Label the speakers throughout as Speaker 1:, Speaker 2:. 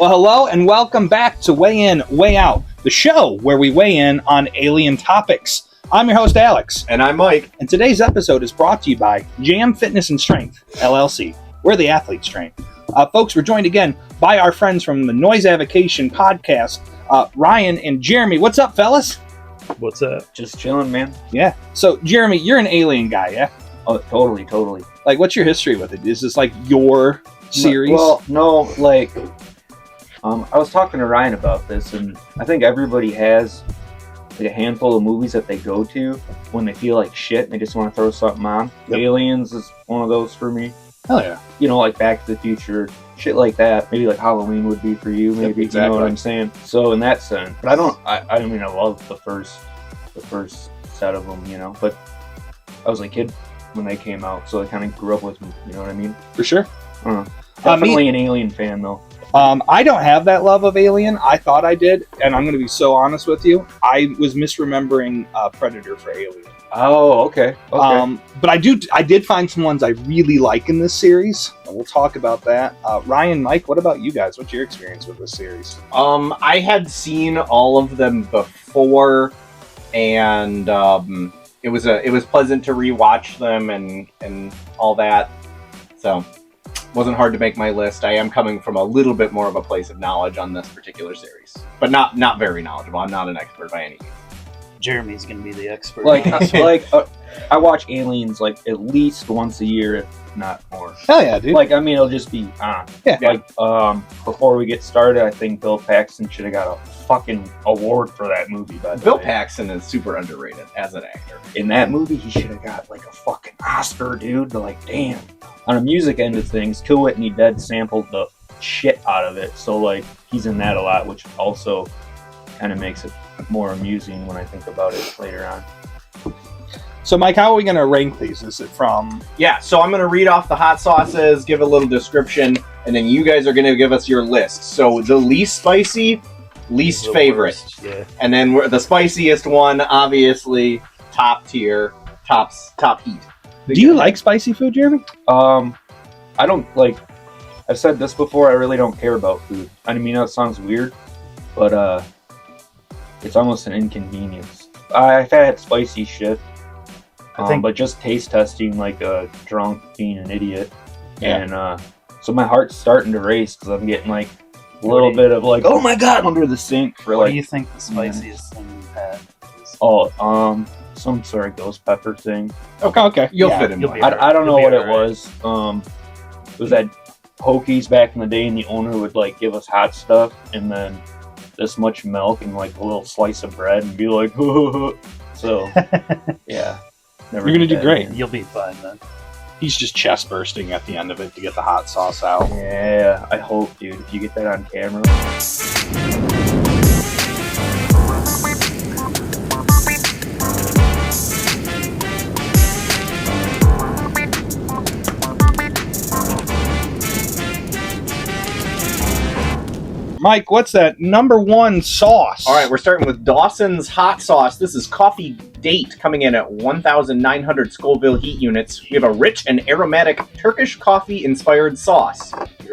Speaker 1: Well, hello and welcome back to Weigh In, Weigh Out, the show where we weigh in on alien topics. I'm your host, Alex.
Speaker 2: And I'm Mike.
Speaker 1: And today's episode is brought to you by Jam Fitness and Strength, LLC. We're the athletes train. Folks, we're joined again by our friends from the Noise Avocation podcast, Ryan and Jeremy. What's up, fellas?
Speaker 3: What's up?
Speaker 2: Just chilling, man.
Speaker 1: Yeah. So, Jeremy, you're an alien guy, yeah?
Speaker 2: Oh, totally.
Speaker 1: Like, what's your history with it? Is this like your series?
Speaker 2: Well, no, like, I was talking to Ryan about this, and I think everybody has like a handful of movies that they go to when they feel like shit and they just want to throw something on.
Speaker 1: Yep.
Speaker 2: Aliens is one of those for me.
Speaker 1: Hell yeah.
Speaker 2: You know, like Back to the Future, shit like that. Maybe like Halloween would be for you, maybe.
Speaker 1: Yep, exactly.
Speaker 2: You know what I'm saying? So in that sense, but I mean, I love the first set of them, you know, but I was a kid when they came out, so I kind of grew up with them, you know what I mean?
Speaker 1: For sure.
Speaker 2: Definitely an Alien fan, though.
Speaker 1: I don't have that love of Alien. I thought I did, and I'm going to be so honest with you. I was misremembering Predator for Alien.
Speaker 2: Oh, okay.
Speaker 1: But I did find some ones I really like in this series. We'll talk about that. Ryan, Mike, what about you guys? What's your experience with this series?
Speaker 3: I had seen all of them before, and it was pleasant to rewatch them and all that. So wasn't hard to make my list. I am coming from a little bit more of a place of knowledge on this particular series, but not very knowledgeable. I'm not an expert by any means.
Speaker 4: Jeremy's gonna be the expert.
Speaker 2: I watch Aliens like at least once a year, if not more.
Speaker 1: Hell yeah, dude.
Speaker 2: Like, I mean, it'll just be on.
Speaker 1: Yeah.
Speaker 2: Like, before we get started, I think Bill Paxton should have got a fucking award for that movie. By the
Speaker 3: Bill
Speaker 2: way.
Speaker 3: Paxton is super underrated as an actor.
Speaker 2: In that movie, he should have got like a fucking Oscar, dude. Like, damn. On the music end of things, Kill Whitney Dead sampled the shit out of it, so like he's in that a lot, which also kind of makes it more amusing when I think about it later on.
Speaker 1: So, Mike, how are we going to rank these? Is it from...
Speaker 3: Yeah, so I'm going to read off the hot sauces, give a little description, and then you guys are going to give us your list. So the least spicy, least
Speaker 4: The
Speaker 3: favorite.
Speaker 4: worst, yeah.
Speaker 3: And then the spiciest one, obviously, top tier, top heat.
Speaker 1: Do you like spicy food, Jeremy?
Speaker 2: I don't like. I've said this before. I really don't care about food. I mean, that sounds weird, but it's almost an inconvenience. I've had spicy shit, but just taste testing like a drunk, being an idiot, and so my heart's starting to race because I'm getting like a little bit of like, oh my god, under the sink for
Speaker 4: What
Speaker 2: like.
Speaker 4: do you think the spiciest thing you've had is?
Speaker 2: Oh, some sort of ghost pepper thing.
Speaker 1: Okay.
Speaker 3: You'll fit in.
Speaker 4: you'll be
Speaker 3: one.
Speaker 2: I don't know
Speaker 4: You'll
Speaker 2: what
Speaker 4: be
Speaker 2: it was. It was at Pokies back in the day, and the owner would like give us hot stuff, and then this much milk and like a little slice of bread, and be like, so yeah. Never
Speaker 1: You're gonna
Speaker 2: did
Speaker 1: do
Speaker 2: that
Speaker 1: great.
Speaker 2: again.
Speaker 4: You'll be fine then.
Speaker 1: He's just chest bursting at the end of it to get the hot sauce out.
Speaker 2: Yeah, I hope, dude. If you get that on camera.
Speaker 1: Mike, what's that number one sauce?
Speaker 3: All right, we're starting with Dawson's hot sauce. This is Coffee Date, coming in at 1,900 Scoville heat units. We have a rich and aromatic Turkish coffee-inspired sauce.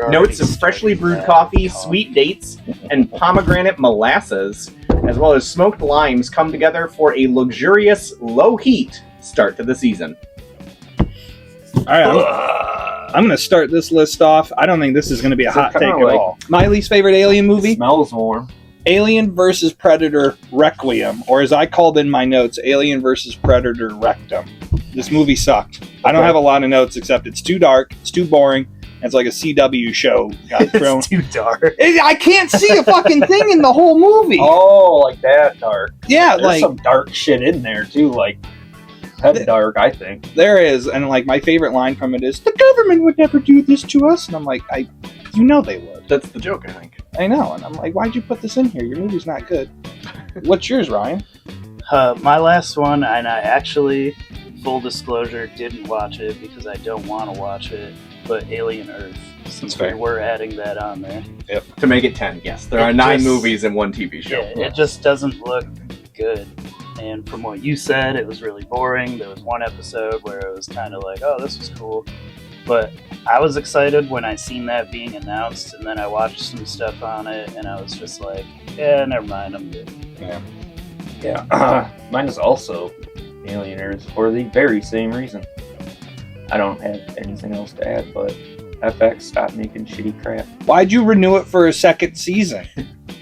Speaker 3: Notes of freshly brewed coffee, sweet dates, and pomegranate molasses, as well as smoked limes, come together for a luxurious, low-heat start to the season.
Speaker 1: All right, I'm going to start this list off. I don't think this is going to be a hot take at all. My least favorite Alien movie?
Speaker 2: It smells warm.
Speaker 1: Alien vs. Predator Requiem, or as I called in my notes, Alien vs. Predator Rectum. This movie sucked. I don't have a lot of notes except it's too dark, it's too boring, and it's like a CW show got thrown.
Speaker 4: It's too dark.
Speaker 1: I can't see a fucking thing in the whole movie.
Speaker 2: Oh, like that dark.
Speaker 1: Yeah,
Speaker 2: There's
Speaker 1: like
Speaker 2: some dark shit in there too, like head dark, I think.
Speaker 1: there is, and like my favorite line from it is, "The government would never do this to us," and I'm like, you know they would.
Speaker 3: That's the joke, I think.
Speaker 1: I know, and I'm like, why'd you put this in here? Your movie's not good. What's yours, Ryan?
Speaker 4: My last one, and I actually, full disclosure, didn't watch it because I don't want to watch it, but Alien Earth. Since
Speaker 1: fair.
Speaker 4: we're adding that on there.
Speaker 3: To make it 10, yes. There are
Speaker 4: It
Speaker 3: 9
Speaker 4: just-
Speaker 3: movies and 1 TV show.
Speaker 4: Yeah, it just doesn't look good. And from what you said, it was really boring. There was one episode where it was kind of like, oh, this was cool. But I was excited when I seen that being announced, and then I watched some stuff on it, and I was just like, yeah, never mind, I'm good.
Speaker 2: Yeah. Mine is also Alien Earth for the very same reason. I don't have anything else to add, but FX, stop making shitty crap.
Speaker 1: Why'd you renew it for a second season?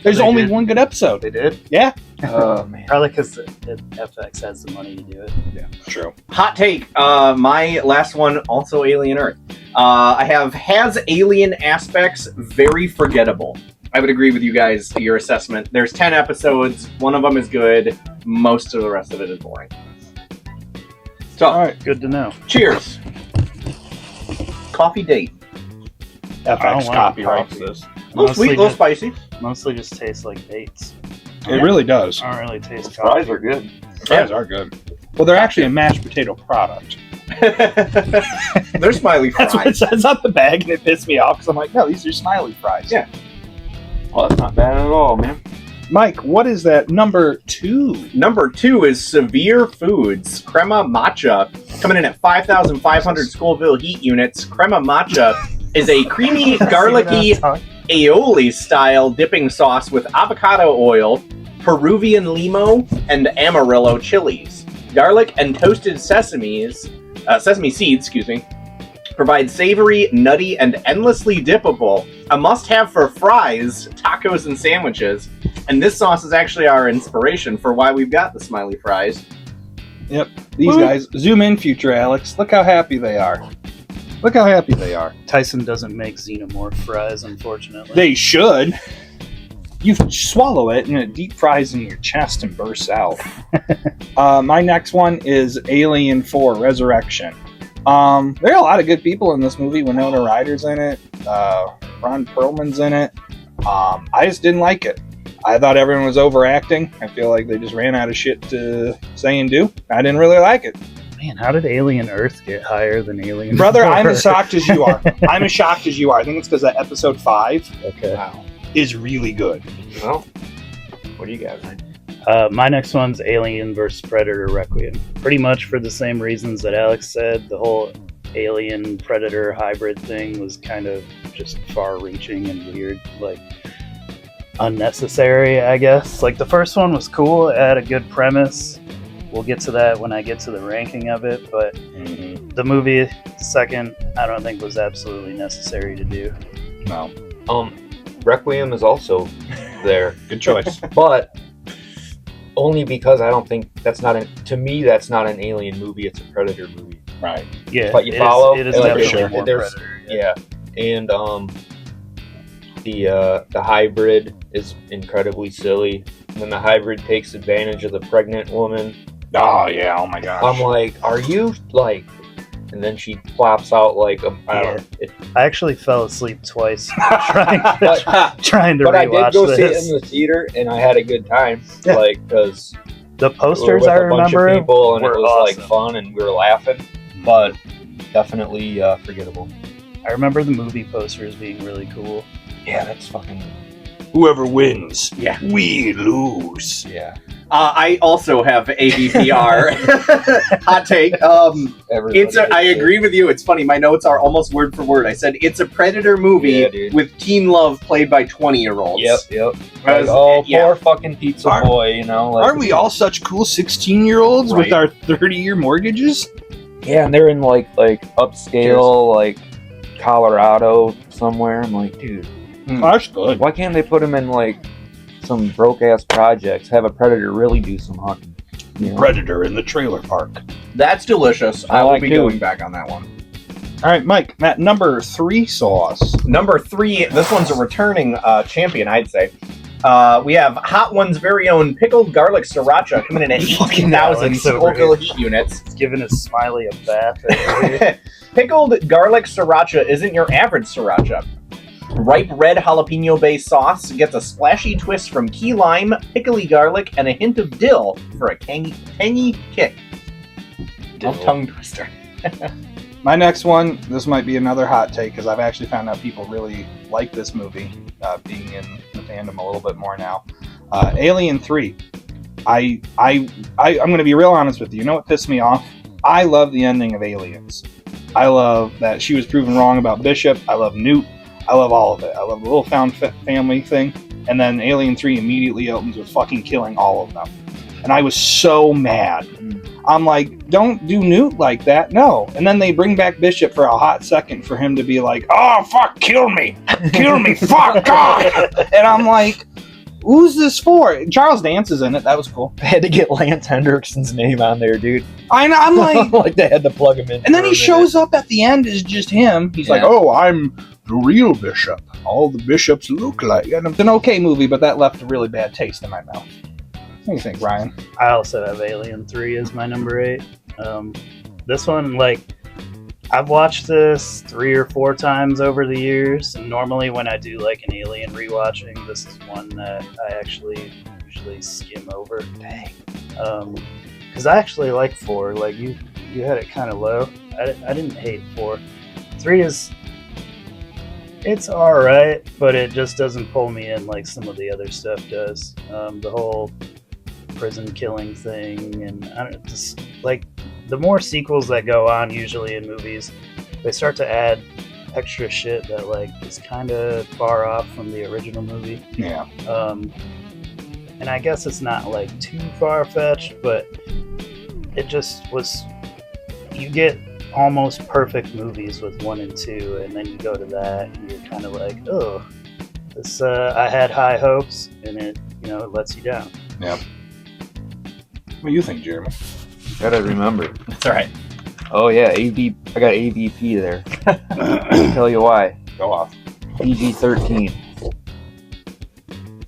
Speaker 1: There's
Speaker 4: They
Speaker 1: only
Speaker 4: did.
Speaker 1: one good episode.
Speaker 4: They did?
Speaker 1: Yeah.
Speaker 2: Oh, man.
Speaker 4: Probably because FX has the money to do it.
Speaker 1: Yeah, true.
Speaker 3: Hot take. My last one, also Alien Earth. I have has alien aspects very forgettable. I would agree with you guys, your assessment. There's 10 episodes. One of them is good. Most of the rest of it is boring. So,
Speaker 1: All right.
Speaker 4: Good to know.
Speaker 3: cheers. Coffee date.
Speaker 4: I don't
Speaker 1: FX
Speaker 4: want
Speaker 1: copyrights
Speaker 4: coffee.
Speaker 1: this.
Speaker 3: A little sweet, a little spicy.
Speaker 4: Mostly just tastes like dates.
Speaker 1: It really does.
Speaker 4: I don't really taste
Speaker 2: The fries
Speaker 4: coffee.
Speaker 2: are good.
Speaker 1: The fries are good. Well, they're actually a mashed potato product.
Speaker 3: They're smiley
Speaker 1: That's what it
Speaker 3: fries.
Speaker 1: says on the bag, and it pissed me off because I'm like, no, these are smiley fries.
Speaker 3: Yeah.
Speaker 2: Well, that's not bad at all, man.
Speaker 1: Mike, what is that number 2?
Speaker 3: Number 2 is Severe Foods Crema Matcha, coming in at 5,500 Scoville heat units. Crema Matcha is a creamy, garlicky aioli-style dipping sauce with avocado oil, Peruvian limo, and Amarillo chilies. Garlic and toasted sesame seeds, provide savory, nutty, and endlessly dippable. A must-have for fries, tacos, and sandwiches. And this sauce is actually our inspiration for why we've got the smiley fries.
Speaker 1: These guys, zoom in, future Alex. Look how happy they are. Look how happy they are.
Speaker 4: Tyson doesn't make xenomorph fries, unfortunately.
Speaker 1: They should. You swallow it and it deep fries in your chest and bursts out. My next one is Alien 4 Resurrection. There are a lot of good people in this movie. Winona Ryder's in it. Ron Perlman's in it. I just didn't like it. I thought everyone was overacting. I feel like they just ran out of shit to say and do. I didn't really like it.
Speaker 4: Man, how did Alien Earth get higher than Alien
Speaker 1: Brother,
Speaker 4: 4?
Speaker 1: I'm as shocked as you are. I'm as shocked as you are. I think it's because that episode 5
Speaker 4: Okay.
Speaker 1: is really good.
Speaker 2: Well, what do you got, man?
Speaker 4: My next one's Alien vs. Predator Requiem. Pretty much for the same reasons that Alex said. The whole Alien Predator hybrid thing was kind of just far-reaching and weird. Like, unnecessary, I guess. Like, the first one was cool. It had a good premise. We'll get to that when I get to the ranking of it. But the movie, second, I don't think was absolutely necessary to do.
Speaker 1: No.
Speaker 2: Requiem is also there,
Speaker 1: Good choice.
Speaker 2: but only because I don't think that's not to me that's not an Alien movie. It's a Predator movie.
Speaker 1: Right.
Speaker 4: Yeah,
Speaker 2: But you
Speaker 4: it
Speaker 2: follow?
Speaker 4: Is, it is
Speaker 2: Like,
Speaker 4: definitely
Speaker 1: sure.
Speaker 4: more
Speaker 2: There's-
Speaker 4: Predator.
Speaker 2: Yeah, and the hybrid is incredibly silly. When the hybrid takes advantage of the pregnant woman,
Speaker 1: Oh, yeah. Oh, my gosh.
Speaker 2: I'm like, are you like? And then she plops out like a. I don't know.
Speaker 4: I actually fell asleep twice trying
Speaker 2: But,
Speaker 4: trying to
Speaker 2: but I did
Speaker 4: rewatch
Speaker 2: go see it
Speaker 4: this.
Speaker 2: in the theater, and I had a good time.
Speaker 1: Yeah.
Speaker 2: Like because
Speaker 4: The
Speaker 2: we were
Speaker 4: posters
Speaker 2: with
Speaker 4: I
Speaker 2: a bunch
Speaker 4: remember
Speaker 2: of people, and it
Speaker 4: were
Speaker 2: was
Speaker 4: awesome.
Speaker 2: like fun, and we were laughing. But definitely forgettable.
Speaker 4: I remember the movie posters being really cool.
Speaker 2: Yeah, that's fucking.
Speaker 1: Whoever wins,
Speaker 3: Yeah.
Speaker 1: we lose.
Speaker 2: Yeah.
Speaker 3: I also have ABPR. Hot take. I agree with you. It's funny. My notes are almost word for word. I said it's a Predator movie
Speaker 2: Yeah, dude.
Speaker 3: with teen love played by 20-year-olds.
Speaker 2: Yep.
Speaker 3: Because,
Speaker 2: Oh,
Speaker 3: yeah.
Speaker 2: poor fucking pizza
Speaker 1: Aren't-
Speaker 2: boy, you know. Like,
Speaker 1: Aren't we all such cool 16-year-olds with
Speaker 3: Right.
Speaker 1: our 30-year mortgages?
Speaker 2: Yeah, and they're in like upscale, like Colorado somewhere. I'm like, dude,
Speaker 1: Oh, that's good.
Speaker 2: why can't they put them in like some broke ass projects? Have a Predator really do some hunting. You know?
Speaker 1: Predator in the trailer park.
Speaker 3: That's delicious.
Speaker 2: I
Speaker 3: I will
Speaker 2: like
Speaker 3: be
Speaker 2: it.
Speaker 3: going back on that one.
Speaker 1: All right, Mike, that number 3 sauce.
Speaker 3: Number 3, this one's a returning champion, I'd say. We have Hot One's very own pickled garlic sriracha coming in at
Speaker 4: Fucking
Speaker 3: 18,000
Speaker 4: Alex over
Speaker 3: Scoville
Speaker 4: here.
Speaker 3: heat units.
Speaker 4: It's giving a smiley a bath.
Speaker 3: Pickled garlic sriracha isn't your average sriracha. Ripe red jalapeno-based sauce gets a splashy twist from key lime, pickly garlic, and a hint of dill for a tangy kick.
Speaker 2: Dill.
Speaker 3: Tongue twister.
Speaker 1: My next one, this might be another hot take because I've actually found out people really like this movie, being in the fandom a little bit more now. Alien 3. I'm going to be real honest with you. You know what pissed me off? I love the ending of Aliens. I love that she was proven wrong about Bishop. I love Newt. I love all of it. I love the little found family thing. And then Alien 3 immediately opens with fucking killing all of them. And I was so mad. I'm like, don't do Newt like that. No. And then they bring back Bishop for a hot second for him to be like, oh, fuck, kill me. Kill me. Fuck, God. And I'm like, who's this for? Charles Dance is in it. That was cool.
Speaker 5: I had to get Lance Hendrickson's name on there, dude.
Speaker 1: I'm like,
Speaker 5: like they had to plug him in.
Speaker 1: and then he shows up at the end as just him. He's like, oh, I'm the real Bishop. All the bishops look like. And it's an okay movie, but that left a really bad taste in my mouth. What do you think, Ryan?
Speaker 4: I also have Alien 3 as my number 8. This one, like, I've watched this 3 or 4 times over the years, and normally when I do like an Alien rewatching, this is one that I actually usually skim over.
Speaker 5: Dang.
Speaker 4: Because I actually like 4. Like, you had it kind of low. I didn't hate 4. 3 is... It's alright, but it just doesn't pull me in like some of the other stuff does. The whole prison killing thing, and I don't just like the more sequels that go on usually in movies, they start to add extra shit that like is kind of far off from the original movie.
Speaker 1: Yeah.
Speaker 4: And I guess it's not like too far-fetched, but it just was, you get almost perfect movies with 1 and 2, and then you go to that and you're kind of like, oh, this I had high hopes, and it it lets you down.
Speaker 1: Yeah. What do you think, Jeremy?
Speaker 5: Gotta remember.
Speaker 3: That's all right.
Speaker 5: Oh yeah, I got AVP there. I'll tell you why.
Speaker 1: Go off.
Speaker 5: PG-13.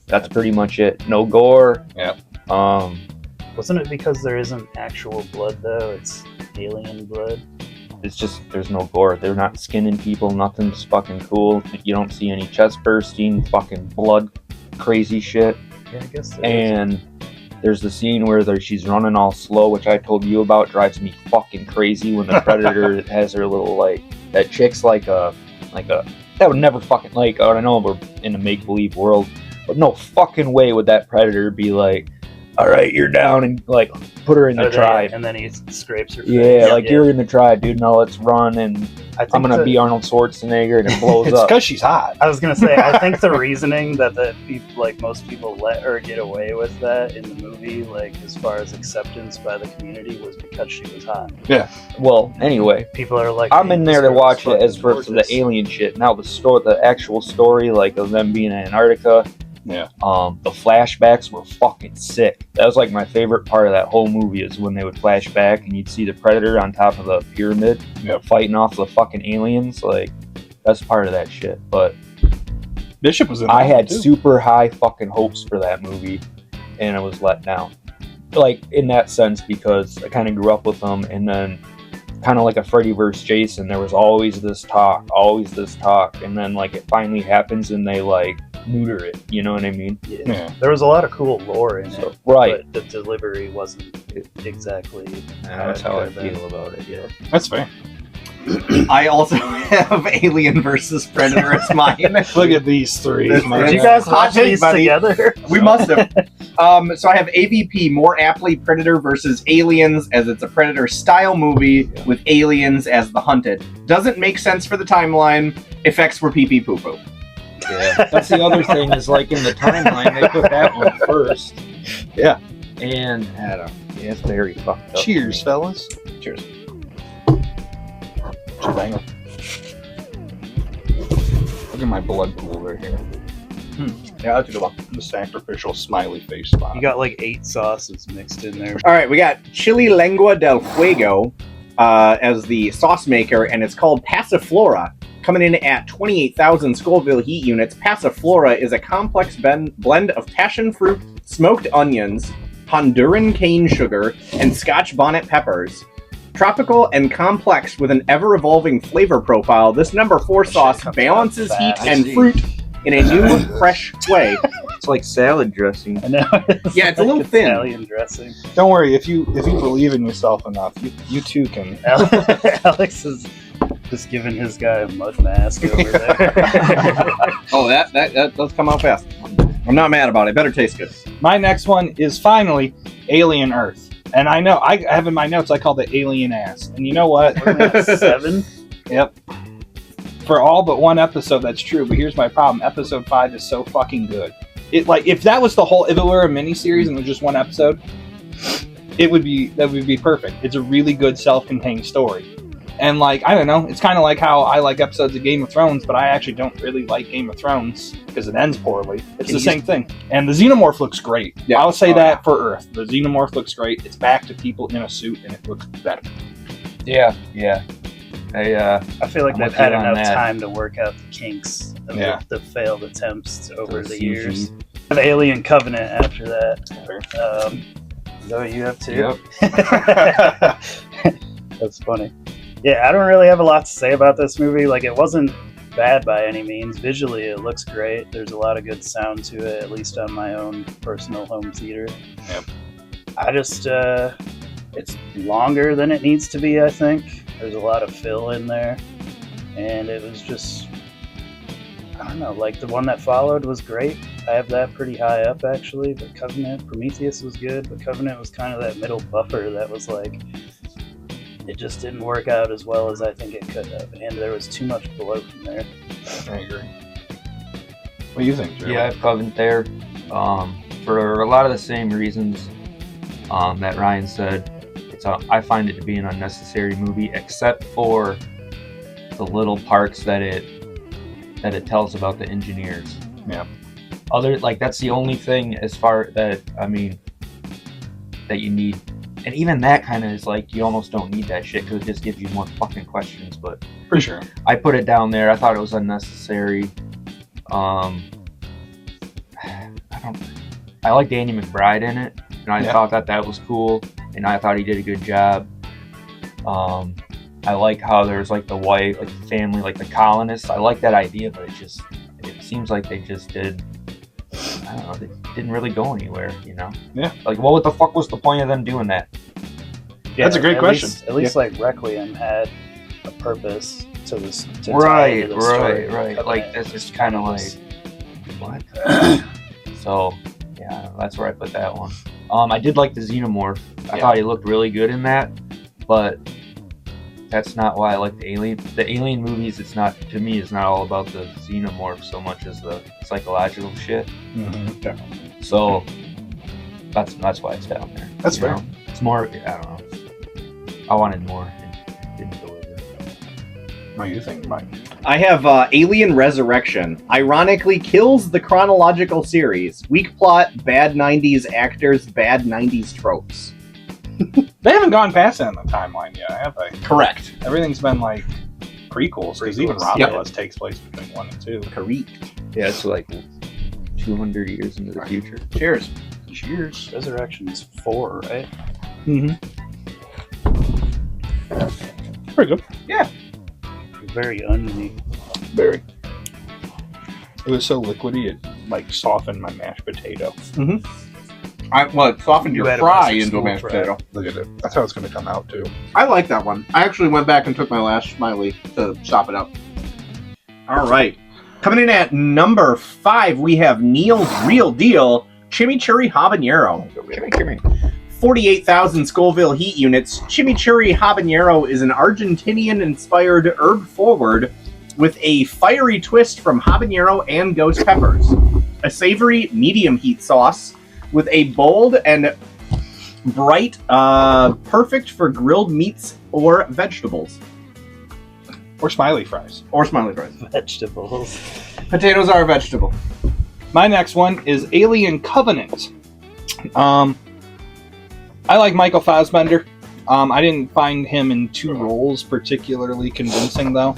Speaker 5: That's pretty much it. No gore.
Speaker 1: Yep.
Speaker 4: Wasn't it because there isn't actual blood though? It's alien blood.
Speaker 5: It's just there's no gore. They're not skinning people. Nothing's fucking cool. You don't see any chest bursting, fucking blood, crazy shit.
Speaker 4: Yeah, I guess there
Speaker 5: And there's the scene where she's running all slow, which I told you about. Drives me fucking crazy when the Predator has her little like that chick's like a that would never fucking like. I know we're in a make believe world, but no fucking way would that Predator be like, all right, you're down, and like put her in the tribe.
Speaker 4: And then he scrapes her face.
Speaker 5: Yeah, you're in the tribe, dude. Now let's run, and I'm gonna be Arnold Schwarzenegger, and it blows
Speaker 1: It's
Speaker 5: up.
Speaker 1: because she's hot.
Speaker 4: I was gonna say, I think the reasoning that people, like most people, let her get away with that in the movie, like as far as acceptance by the community, was because she was hot.
Speaker 1: Yeah.
Speaker 5: Well, anyway,
Speaker 4: People are like,
Speaker 5: I'm in there to watch it as
Speaker 4: for
Speaker 5: for the alien shit. Now the actual story, like of them being in Antarctica.
Speaker 1: Yeah.
Speaker 5: The flashbacks were fucking sick. That was like my favorite part of that whole movie is when they would flash back and you'd see the Predator on top of the pyramid fighting off the fucking aliens. Like, that's part of that shit. But
Speaker 1: Bishop was in
Speaker 5: I
Speaker 1: that
Speaker 5: had
Speaker 1: too.
Speaker 5: super high fucking hopes for that movie, and I was let down. Like, in that sense, because I kind of grew up with them, and then kind of like a Freddy vs. Jason, there was always this talk, and then like it finally happens and they like neuter it, you know what I mean?
Speaker 1: Yeah.
Speaker 4: There was a lot of cool lore in it,
Speaker 5: Right.
Speaker 4: but the delivery wasn't exactly.
Speaker 5: That's how I
Speaker 4: could have been.
Speaker 5: feel about it, yeah.
Speaker 1: That's fair.
Speaker 3: I also have Alien versus Predator as mine.
Speaker 1: Look at these three.
Speaker 3: Did
Speaker 4: Did you guys watch
Speaker 3: Hot take,
Speaker 4: these
Speaker 3: buddy.
Speaker 4: together?
Speaker 3: We must have. So I have AVP, more aptly Predator versus Aliens, as it's a Predator-style movie with aliens as the hunted. Doesn't make sense for the timeline. Effects were pee-pee poo-poo.
Speaker 5: Yeah. That's the other thing is like in the timeline, they put that one first.
Speaker 1: Yeah.
Speaker 5: And I don't know. Yeah, it's very fucked up.
Speaker 1: Cheers, fellas.
Speaker 3: Cheers.
Speaker 1: Banger. Look at my blood pool right here.
Speaker 3: Yeah, that's a good one.
Speaker 1: The sacrificial smiley face spot.
Speaker 4: You got like 8 sauces mixed in there.
Speaker 3: All right, we got Chili Lengua del Fuego as the sauce maker, and it's called Passiflora. Coming in at 28,000 Scoville heat units, Passiflora is a complex blend of passion fruit, smoked onions, Honduran cane sugar, and Scotch bonnet peppers. Tropical and complex with an ever-evolving flavor profile, this number 4 sauce balances heat and fruit in a new, fresh way.
Speaker 5: It's like salad dressing.
Speaker 4: I know.
Speaker 3: Yeah, it's a little thin.
Speaker 4: Italian dressing.
Speaker 1: Don't worry, if you believe in yourself enough, you too can.
Speaker 4: Alex is just giving his guy a mud mask over there.
Speaker 3: Oh, that does come out fast. I'm not mad about it. Better taste good.
Speaker 1: My next one is finally Alien Earth. And I know, I have in my notes, I call it alien ass. And you know what?
Speaker 4: Wasn't that 7?
Speaker 1: Yep. For all but one episode, that's true. But here's my problem: episode 5 is so fucking good. It like if that was if it were a miniseries and it was just one episode, that would be perfect. It's a really good self-contained story. And like, I don't know, it's kind of like how I like episodes of Game of Thrones, but I actually don't really like Game of Thrones because it ends poorly. It's the same thing. And the Xenomorph looks great. Yeah. I'll say that for Earth. The Xenomorph looks great. It's back to people in a suit and it looks better.
Speaker 5: Yeah.
Speaker 4: I feel like they've had enough time to work out the kinks of the failed attempts over the years. The Alien Covenant after that. Is that what you have too? Yep. That's funny. Yeah, I don't really have a lot to say about this movie. Like, it wasn't bad by any means. Visually, it looks great. There's a lot of good sound to it, at least on my own personal home theater.
Speaker 1: Yep.
Speaker 4: I just, it's longer than it needs to be, I think. There's a lot of fill in there. And it was just, I don't know, like the one that followed was great. I have that pretty high up, actually. But Prometheus was good, but Covenant was kind of that middle buffer that was like, it just didn't work out as well as I think it could have, and there was too much bloat in there.
Speaker 1: I agree. What do you think, Jeremy?
Speaker 5: Yeah, I have Covenant there for a lot of the same reasons that Ryan said. I find it to be an unnecessary movie, except for the little parts that it tells about the engineers.
Speaker 1: Yeah.
Speaker 5: That's the only thing as far that you need. And even that kind of is like, you almost don't need that shit because it just gives you more fucking questions. But
Speaker 1: for sure,
Speaker 5: I put it down there. I thought it was unnecessary. I like Danny McBride in it, and I thought that was cool, and I thought he did a good job. I like how there's like the white, like the family, like the colonists. I like that idea, but it seems like they just did. I don't know, they didn't really go anywhere, you know?
Speaker 1: Yeah.
Speaker 5: Like, what the fuck was the point of them doing that?
Speaker 1: Yeah, that's a great question.
Speaker 4: At least like, Requiem had a purpose to this.
Speaker 5: Right. Like, this is kind of like, what? So, yeah, that's where I put that one. I did like the Xenomorph. I thought he looked really good in that, but that's not why I like the Alien. The Alien movies, to me, it's not all about the Xenomorph so much as the psychological shit.
Speaker 1: Mm-hmm. Definitely.
Speaker 5: So that's why it's down there.
Speaker 1: That's fair.
Speaker 5: Know? It's more, I don't know. I wanted more and didn't deliver.
Speaker 1: What do you think, Mike?
Speaker 3: I have Alien Resurrection. Ironically kills the chronological series. Weak plot, bad 90s actors, bad 90s tropes.
Speaker 1: They haven't gone past that in the timeline yet, have they?
Speaker 3: Correct.
Speaker 1: Everything's been like prequels, because even Romulus takes place between 1 and 2.
Speaker 3: Correct.
Speaker 5: Yeah, it's like 200 years into the future.
Speaker 3: Cheers.
Speaker 4: Cheers. Resurrection's 4, right?
Speaker 1: Mm-hmm. Pretty good.
Speaker 3: Yeah.
Speaker 4: Very oniony.
Speaker 1: Very. It was so liquidy, it like softened my mashed potato.
Speaker 3: Mm-hmm. It softened your fry into a mashed potato.
Speaker 1: Look at it. That's how it's going to come out, too.
Speaker 3: I like that one. I actually went back and took my last Smiley to chop it up. All right. Coming in at number 5, we have Neil's Real Deal, Chimichurri Habanero.
Speaker 5: Gimme.
Speaker 3: 48,000 Scoville heat units. Chimichurri Habanero is an Argentinian-inspired herb forward with a fiery twist from habanero and ghost peppers. A savory medium heat sauce with a bold and bright, perfect for grilled meats or vegetables.
Speaker 1: Or smiley fries.
Speaker 4: Vegetables.
Speaker 3: Potatoes are a vegetable.
Speaker 1: My next one is Alien Covenant. I like Michael Fassbender. I didn't find him in 2 roles particularly convincing, though.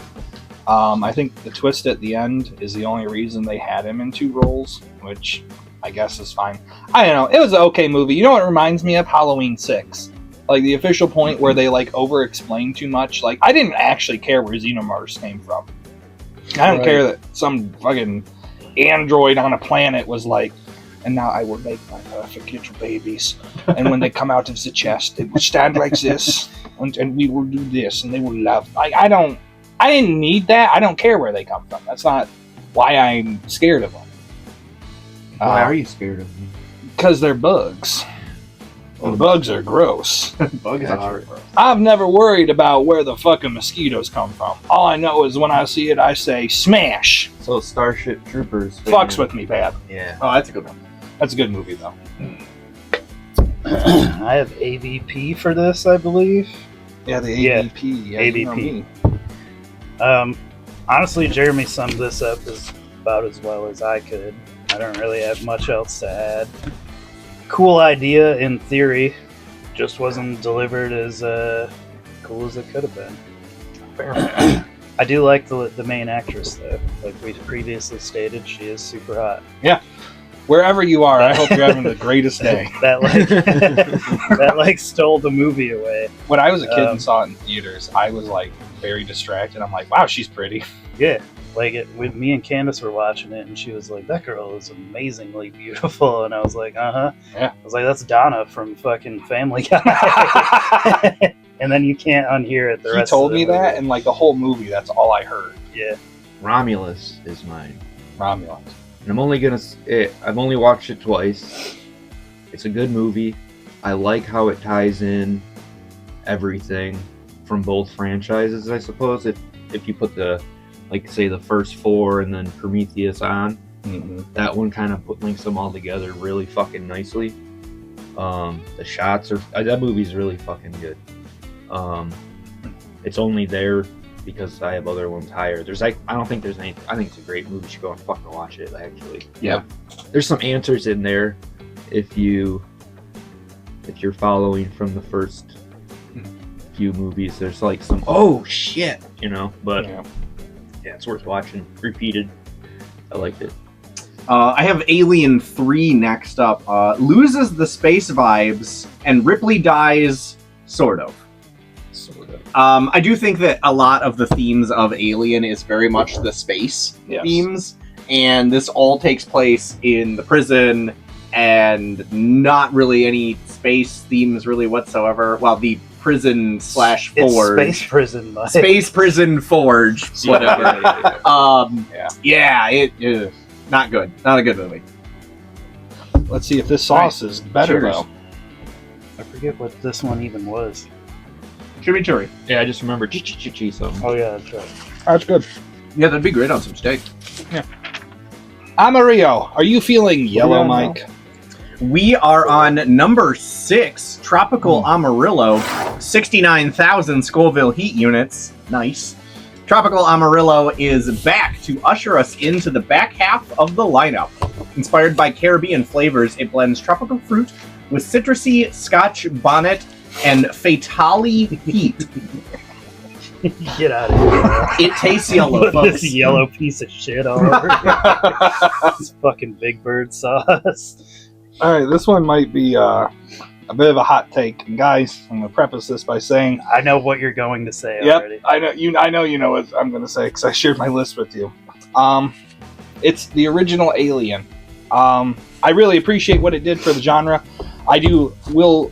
Speaker 1: I think the twist at the end is the only reason they had him in 2 roles, which I guess is fine. I don't know. It was an okay movie. You know what it reminds me of? Halloween 6. Like, the official point where they, like, over-explain too much. Like, I didn't actually care where Xenomorphs came from. I don't care that some fucking android on a planet was like, and now I will make my perfect little babies. And when they come out of the chest, they will stand like this, and we will do this, and they will love. I didn't need that. I don't care where they come from. That's not why I'm scared of them.
Speaker 3: Why are you scared of them?
Speaker 1: Because they're bugs. Well, bugs are gross.
Speaker 3: Bugs are.
Speaker 1: I've never worried about where the fucking mosquitoes come from. All I know is when I see it, I say, smash!
Speaker 5: So Starship Troopers.
Speaker 1: Fucks with me bad.
Speaker 5: Yeah.
Speaker 3: Oh, that's a good one.
Speaker 1: That's a good movie, though.
Speaker 4: I have AVP for this, I believe.
Speaker 1: Yeah, the
Speaker 4: Yeah,
Speaker 1: AVP. Yeah, you know
Speaker 4: AVP.
Speaker 1: me.
Speaker 4: Honestly, Jeremy summed this up as about as well as I could. I don't really have much else to add. Cool idea in theory, just wasn't delivered as cool as it could have been.
Speaker 1: Fair.
Speaker 4: I do like the main actress though. Like we previously stated, she is super hot.
Speaker 1: Wherever you are, I hope you're having the greatest day.
Speaker 4: that like stole the movie away.
Speaker 1: When I was a kid and saw it in theaters, I was like very distracted. I'm like, wow, she's pretty.
Speaker 4: Yeah, like when me and Candace were watching it, and she was like, "That girl is amazingly beautiful," and I was like, "Uh huh."
Speaker 1: Yeah.
Speaker 4: I was like, "That's Donna from fucking Family Guy." And then you can't unhear it.
Speaker 1: He told me that, and like the whole movie, that's all I heard.
Speaker 4: Yeah.
Speaker 5: Romulus is mine.
Speaker 1: Romulan.
Speaker 5: And I'm only gonna. I've only watched it twice. It's a good movie. I like how it ties in everything from both franchises. I suppose if you put the, like, say the first four and then Prometheus on, that one kind of links them all together really fucking nicely. The shots are. That movie's really fucking good. It's only there because I have other ones higher. There's like, I don't think there's any. I think it's a great movie. You should go and fucking watch it. Actually,
Speaker 1: Yeah.
Speaker 5: There's some answers in there if you're following from the first few movies. There's like some oh shit, but
Speaker 1: Yeah.
Speaker 5: yeah, it's worth watching. Repeated. I liked it.
Speaker 3: I have Alien 3 next up. Loses the space vibes, and Ripley dies, sort of.
Speaker 5: Sort of.
Speaker 3: I do think that a lot of the themes of Alien is very much the space
Speaker 1: Yes.
Speaker 3: themes, and this all takes place in the prison, and not really any space themes really whatsoever. Well, the prison /
Speaker 4: It's
Speaker 3: forge.
Speaker 4: space prison, Mike.
Speaker 3: Space prison forge, whatever. It not good. Not a good movie.
Speaker 1: Let's see if this sauce is better
Speaker 3: Cheers.
Speaker 1: though.
Speaker 4: I forget what this one even was.
Speaker 3: Chimichurri.
Speaker 5: Yeah, I just remember chi something.
Speaker 4: Oh yeah, that's right.
Speaker 1: That's good.
Speaker 3: Yeah, that'd be great on some steak.
Speaker 1: Amarillo, are you feeling yellow,
Speaker 4: Yeah, no.
Speaker 1: Mike?
Speaker 3: We are on number 6, Tropical Amarillo, 69,000 Scoville heat units. Nice. Tropical Amarillo is back to usher us into the back half of the lineup. Inspired by Caribbean flavors, it blends tropical fruit with citrusy Scotch bonnet and fatale heat.
Speaker 4: Get out of here.
Speaker 3: It tastes yellow, folks.
Speaker 4: This yellow piece of shit all over. This fucking Big Bird sauce.
Speaker 1: All right, this one might be a bit of a hot take. And guys, I'm going to preface this by saying,
Speaker 4: I know what you're going to say
Speaker 1: yep,
Speaker 4: already.
Speaker 1: I know you know what I'm going to say because I shared my list with you. It's the original Alien. I really appreciate what it did for the genre. Will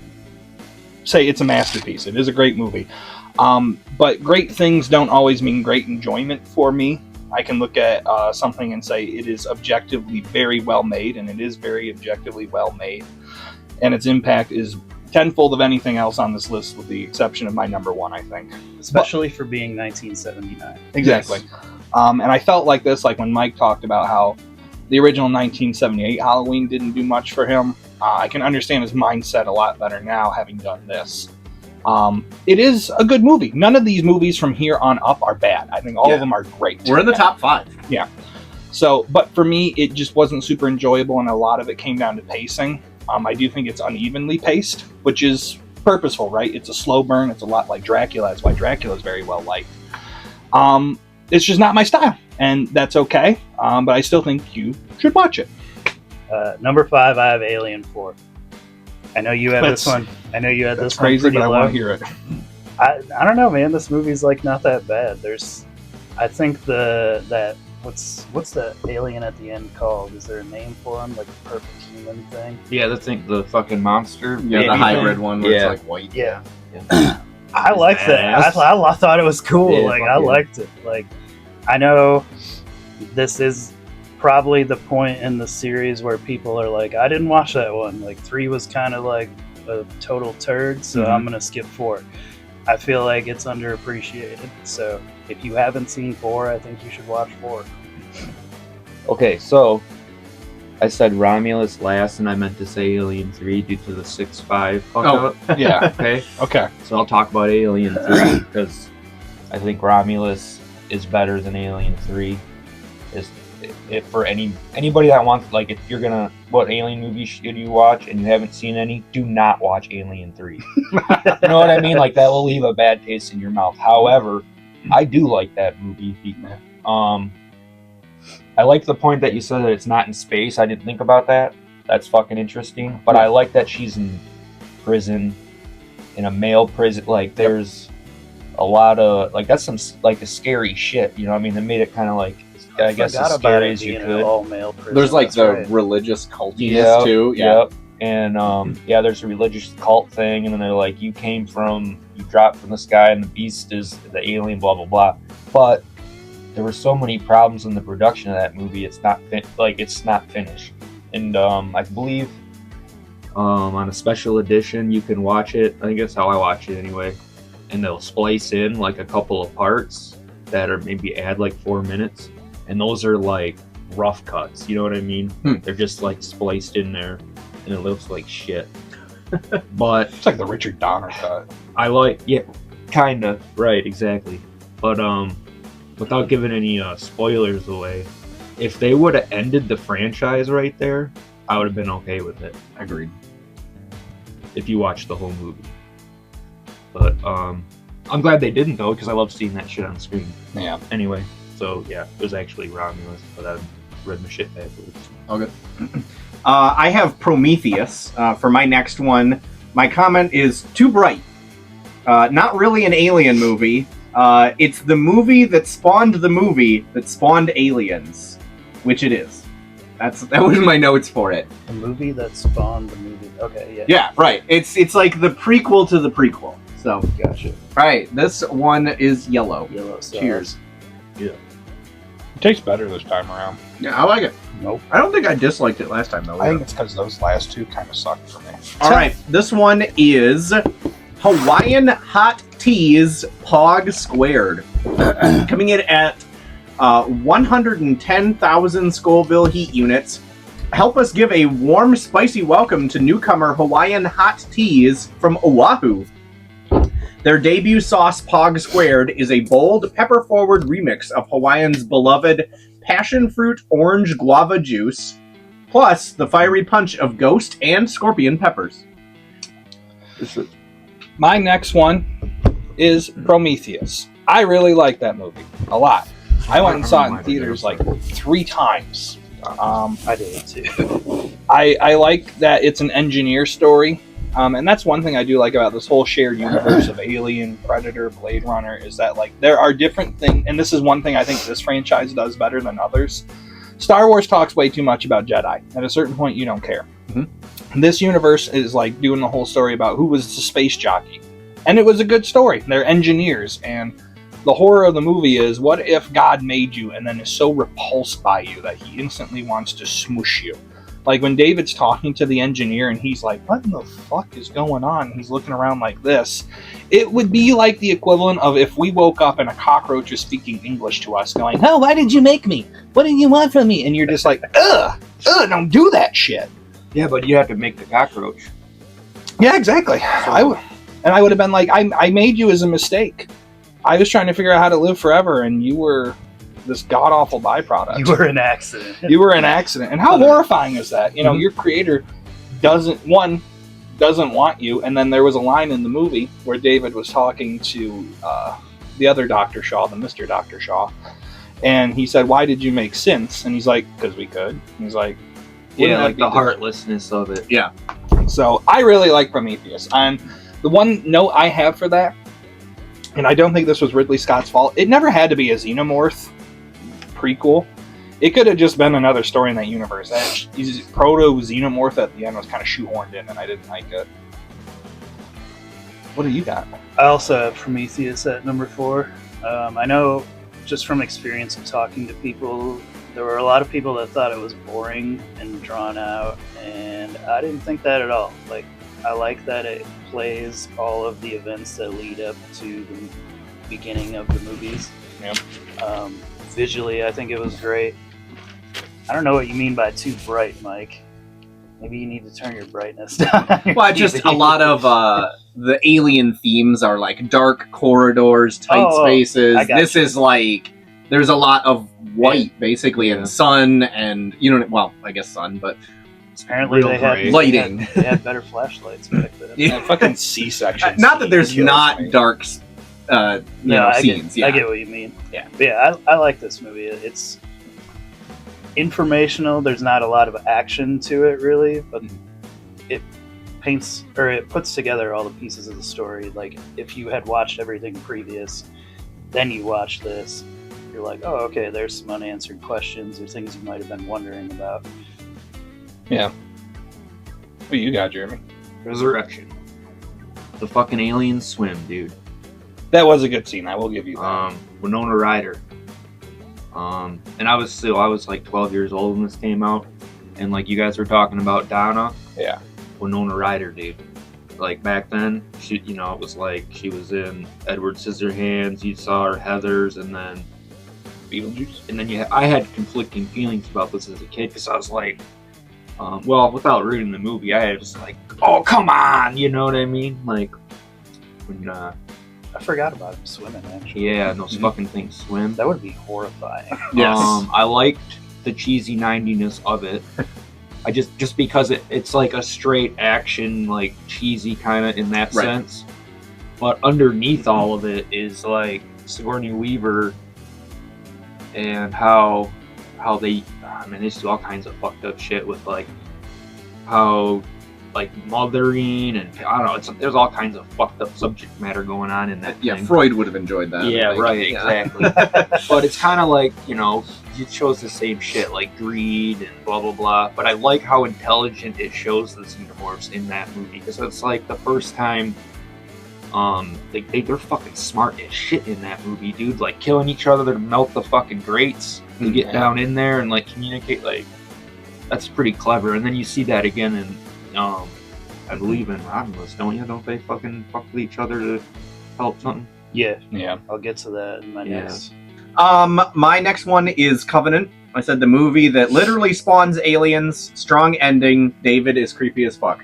Speaker 1: say it's a masterpiece. It is a great movie. But great things don't always mean great enjoyment for me. I can look at something and say it is objectively very well made, and it is very objectively well made. And its impact is tenfold of anything else on this list, with the exception of my number one, I think.
Speaker 4: Especially for being 1979.
Speaker 1: Exactly. And I felt like this, like when Mike talked about how the original 1978 Halloween didn't do much for him. I can understand his mindset a lot better now, having done this. It is a good movie. None of these movies from here on up are bad. I think all of them are great.
Speaker 3: We're in the top 5.
Speaker 1: So, but for me, it just wasn't super enjoyable, and a lot of it came down to pacing. I do think it's unevenly paced, which is purposeful, right? It's a slow burn. It's a lot like Dracula. That's why Dracula is very well liked. It's just not my style, and that's okay. But I still think you should watch it.
Speaker 4: Number 5, I have Alien 4. I know you had this one. I know you had
Speaker 1: That's
Speaker 4: this one
Speaker 1: crazy,
Speaker 4: pretty
Speaker 1: but I
Speaker 4: low.
Speaker 1: want to hear it.
Speaker 4: I don't know, man. This movie's like not that bad. I think what's the alien at the end called? Is there a name for him, like a perfect human thing?
Speaker 5: Yeah, the fucking monster.
Speaker 3: Yeah, the
Speaker 5: baby
Speaker 3: hybrid
Speaker 5: thing.
Speaker 3: one where
Speaker 5: Yeah.
Speaker 3: it's like white.
Speaker 4: Yeah. I liked that. I thought it was cool.
Speaker 5: Yeah,
Speaker 4: like
Speaker 5: fuck
Speaker 4: I
Speaker 5: yeah.
Speaker 4: liked it. Like I know this is probably the point in the series where people are like, I didn't watch that one. Like 3 was kind of like, a total turd, so I'm gonna skip 4. I feel like it's underappreciated. So if you haven't seen 4, I think you should watch 4.
Speaker 5: Okay, so I said Romulus last, and I meant to say Alien 3 due to the 6-5 fuck up.
Speaker 1: Yeah.
Speaker 5: Okay,
Speaker 1: Okay.
Speaker 5: so I'll talk about Alien 3 because I think Romulus is better than Alien 3. If for anybody that wants, like, if you're gonna, what alien movie should you watch and you haven't seen any, do not watch Alien 3. You know what I mean? Like, that will leave a bad taste in your mouth. However, I do like that movie. I like the point that you said that it's not in space. I didn't think about that. That's fucking interesting. But I like that she's in prison, in a male prison. Like, there's a lot of, like, that's some, like, a scary shit. You know what I mean? They made it kind of like, I guess, as scary as you could.
Speaker 4: All-male prison.
Speaker 3: There's like
Speaker 4: That's
Speaker 3: the
Speaker 4: right.
Speaker 3: religious cultists too. Yeah.
Speaker 5: Yep. And there's a religious cult thing, and then they're like, you dropped from the sky, and the beast is the alien, blah blah blah. But there were so many problems in the production of that movie. It's not finished. And I believe on a special edition you can watch it. I think that's how I watch it anyway. And they'll splice in like a couple of parts that are maybe add like 4 minutes, and those are like rough cuts. You know what I mean? They're just like spliced in there, and it looks like shit. But
Speaker 1: It's like the Richard Donner cut.
Speaker 5: I like, yeah, kind of, right, exactly. But without giving any spoilers away, if they would have ended the franchise right there, I would have been okay with it.
Speaker 3: Agreed.
Speaker 5: If you watch the whole movie. But I'm glad they didn't though, because I love seeing that shit on screen.
Speaker 1: Yeah.
Speaker 5: Anyway, so yeah, it was actually Romulus, but I read my shit backwards.
Speaker 3: Okay. I have Prometheus for my next one. My comment is too bright. Not really an alien movie. It's the movie that spawned the movie that spawned Aliens, which it is. That was my notes for it.
Speaker 4: The movie that spawned the movie. Okay, yeah.
Speaker 3: Yeah, right. It's like the prequel to the prequel. So,
Speaker 4: Gotcha.
Speaker 3: all right, this one is yellow.
Speaker 4: Yellow sauce.
Speaker 3: Cheers.
Speaker 1: It tastes better this time around.
Speaker 3: Yeah, I like it.
Speaker 4: Nope.
Speaker 3: I don't think I disliked it last time though.
Speaker 1: I think it's because those last two kind of sucked for me.
Speaker 3: All right, this one is Hawaiian Hot Teas Pog Squared. Coming in at 110,000 Scoville heat units. Help us give a warm, spicy welcome to newcomer Hawaiian Hot Teas from Oahu. Their debut sauce, Pog Squared, is a bold, pepper-forward remix of Hawaiian's beloved passion fruit orange guava juice, plus the fiery punch of ghost and scorpion peppers.
Speaker 1: My next one is Prometheus. I really like that movie a lot. I went and saw it in theaters like 3 times.
Speaker 4: I did too.
Speaker 1: I like that it's an engineer story. And that's one thing I do like about this whole shared universe of Alien, Predator, Blade Runner, is that like there are different things, and this is one thing I think this franchise does better than others. Star Wars talks way too much about Jedi. At a certain point, you don't care. Mm-hmm. This universe is like doing the whole story about who was the space jockey. And it was a good story. They're engineers, and the horror of the movie is, what if God made you and then is so repulsed by you that he instantly wants to smoosh you? Like when David's talking to the engineer and he's like, what in the fuck is going on? He's looking around like this. It would be like the equivalent of if we woke up and a cockroach is speaking English to us going, oh, why did you make me? What do you want from me? And you're just like, ugh, don't do that shit.
Speaker 5: Yeah, but you have to make the cockroach.
Speaker 1: Yeah, exactly. I would have been like, I made you as a mistake. I was trying to figure out how to live forever, and you were this god-awful byproduct.
Speaker 4: You were an accident.
Speaker 1: You were an accident. And how horrifying is that? You know, your creator doesn't want you, and then there was a line in the movie where David was talking to the other Dr. Shaw, the Mr. Dr. Shaw, and he said, why did you make synths? And he's like, because we could. And he's like,
Speaker 5: yeah, like the heartlessness of it.
Speaker 3: Yeah.
Speaker 1: So I really like Prometheus. And the one note I have for that, and I don't think this was Ridley Scott's fault, it never had to be a xenomorph prequel. It could have just been another story in that universe. That proto-xenomorph at the end was kind of shoehorned in, and I didn't like it. What do you got?
Speaker 4: I also have Prometheus at number 4. I know just from experience of talking to people, there were a lot of people that thought it was boring and drawn out, and I didn't think that at all. Like, I like that it plays all of the events that lead up to the beginning of the movies.
Speaker 1: Yep.
Speaker 4: Visually, I think it was great. I don't know what you mean by too bright, Mike. Maybe you need to turn your brightness down.
Speaker 3: Well, just a lot of the alien themes are like dark corridors, tight spaces.
Speaker 4: I got
Speaker 3: This
Speaker 4: you.
Speaker 3: is like there's a lot of white, basically,
Speaker 2: Yeah.
Speaker 3: and sun, and well, I guess sun, but
Speaker 4: Apparently
Speaker 3: real
Speaker 4: they had
Speaker 3: gray. Lighting.
Speaker 4: They had better flashlights back then.
Speaker 3: Yeah.
Speaker 1: Fucking C-section.
Speaker 3: not that there's
Speaker 1: kills
Speaker 3: not
Speaker 1: me.
Speaker 3: dark,
Speaker 4: I
Speaker 3: scenes.
Speaker 4: Get, I get what you mean.
Speaker 3: Yeah.
Speaker 4: But yeah, I like this movie. It's informational. There's not a lot of action to it, really, but it paints or it puts together all the pieces of the story. Like if you had watched everything previous, then you watch this, you're like, oh, okay, there's some unanswered questions or things you might have been wondering about.
Speaker 1: Yeah. What you got, Jeremy?
Speaker 5: Resurrection. The fucking aliens swim, dude.
Speaker 1: That was a good scene. I will give you that.
Speaker 5: Winona Ryder. And I was like 12 years old when this came out, and like you guys were talking about Donna.
Speaker 1: Yeah.
Speaker 5: Winona Ryder, dude. Like back then, she, it was like she was in Edward Scissorhands. You saw her Heathers, and then
Speaker 1: Beetlejuice.
Speaker 5: And then I had conflicting feelings about this as a kid because I was like, well, without reading the movie, I was like, oh, come on, you know what I mean? Like, when,
Speaker 4: I forgot about him swimming, actually.
Speaker 5: yeah, those fucking things swim.
Speaker 4: That would be horrifying.
Speaker 3: Yes.
Speaker 5: I liked the cheesy 90ness of it. I just because it's like a straight action, like cheesy kind of in that
Speaker 3: Right.
Speaker 5: sense. But underneath all of it is like Sigourney Weaver and how they do all kinds of fucked up shit with like how like mothering and I don't know, there's all kinds of fucked up subject matter going on in that
Speaker 3: Yeah,
Speaker 5: thing.
Speaker 3: Freud would have enjoyed that.
Speaker 5: Yeah,
Speaker 3: I think.
Speaker 5: right,
Speaker 3: Yeah.
Speaker 5: exactly. But it's kind of like, it shows the same shit, like greed and blah, blah, blah. But I like how intelligent it shows the xenomorphs in that movie. Because it's like the first time, they're fucking smart as shit in that movie, dude. Like killing each other to melt the fucking grates to get down in there and like communicate. Like, that's pretty clever. And then you see that again in, I believe in Romulus, don't you? Don't they fucking fuck with each other to help something?
Speaker 4: Yeah,
Speaker 1: Yeah.
Speaker 4: I'll get to that in my
Speaker 5: Yeah.
Speaker 4: next.
Speaker 3: My next one is Covenant. I said the movie that literally spawns aliens. Strong ending. David is creepy as fuck.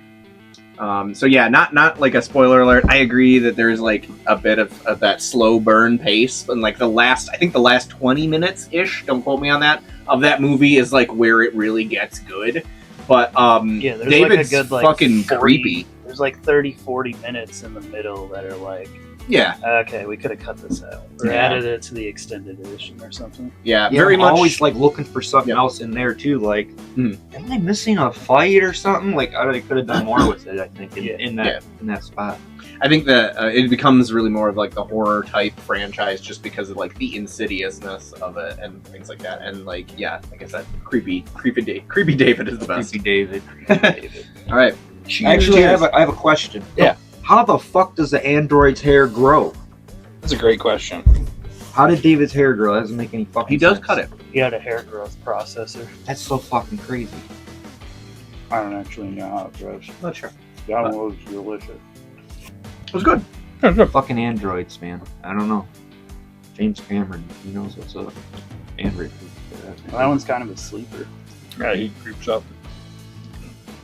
Speaker 3: So yeah, not like a spoiler alert. I agree that there's like a bit of that slow burn pace, and like the last 20 minutes ish. Don't quote me on that. Of that movie is like where it really gets good. But
Speaker 4: Yeah, there's
Speaker 3: David's
Speaker 4: like a good like
Speaker 3: fucking
Speaker 4: 40
Speaker 3: creepy.
Speaker 4: There's like 30-40 minutes in the middle that are like,
Speaker 3: Yeah,
Speaker 4: okay, we could have cut this out or
Speaker 3: Yeah.
Speaker 4: added it to the extended edition or something.
Speaker 3: yeah,
Speaker 5: Yeah,
Speaker 3: very
Speaker 5: I'm
Speaker 3: much.
Speaker 5: always like looking for something
Speaker 3: Yep.
Speaker 5: else in there too. Like,
Speaker 3: Mhm.
Speaker 5: am I missing a fight or something? Like, they could have done more with it. I think
Speaker 4: Yeah.
Speaker 5: in that spot.
Speaker 3: I think that it becomes really more of like the horror type franchise just because of like the insidiousness of it and things like that. And like, yeah, like I said, creepy David is the best.
Speaker 5: Creepy David.
Speaker 3: All right.
Speaker 5: Actually,
Speaker 3: Cheers.
Speaker 5: I have a question.
Speaker 1: Yeah.
Speaker 5: How the fuck does the android's hair grow?
Speaker 1: That's a great question.
Speaker 5: How did David's hair grow? That doesn't make any fucking
Speaker 3: He does
Speaker 5: sense.
Speaker 3: cut it.
Speaker 4: He had a hair growth processor.
Speaker 5: That's so fucking crazy.
Speaker 4: I don't actually know how it grows.
Speaker 3: Not sure.
Speaker 4: That was delicious.
Speaker 3: It was good.
Speaker 5: Fucking androids, man. I don't know. James Cameron, he knows what's up. Android.
Speaker 4: Well, that one's kind of a sleeper.
Speaker 1: Yeah, he creeps up.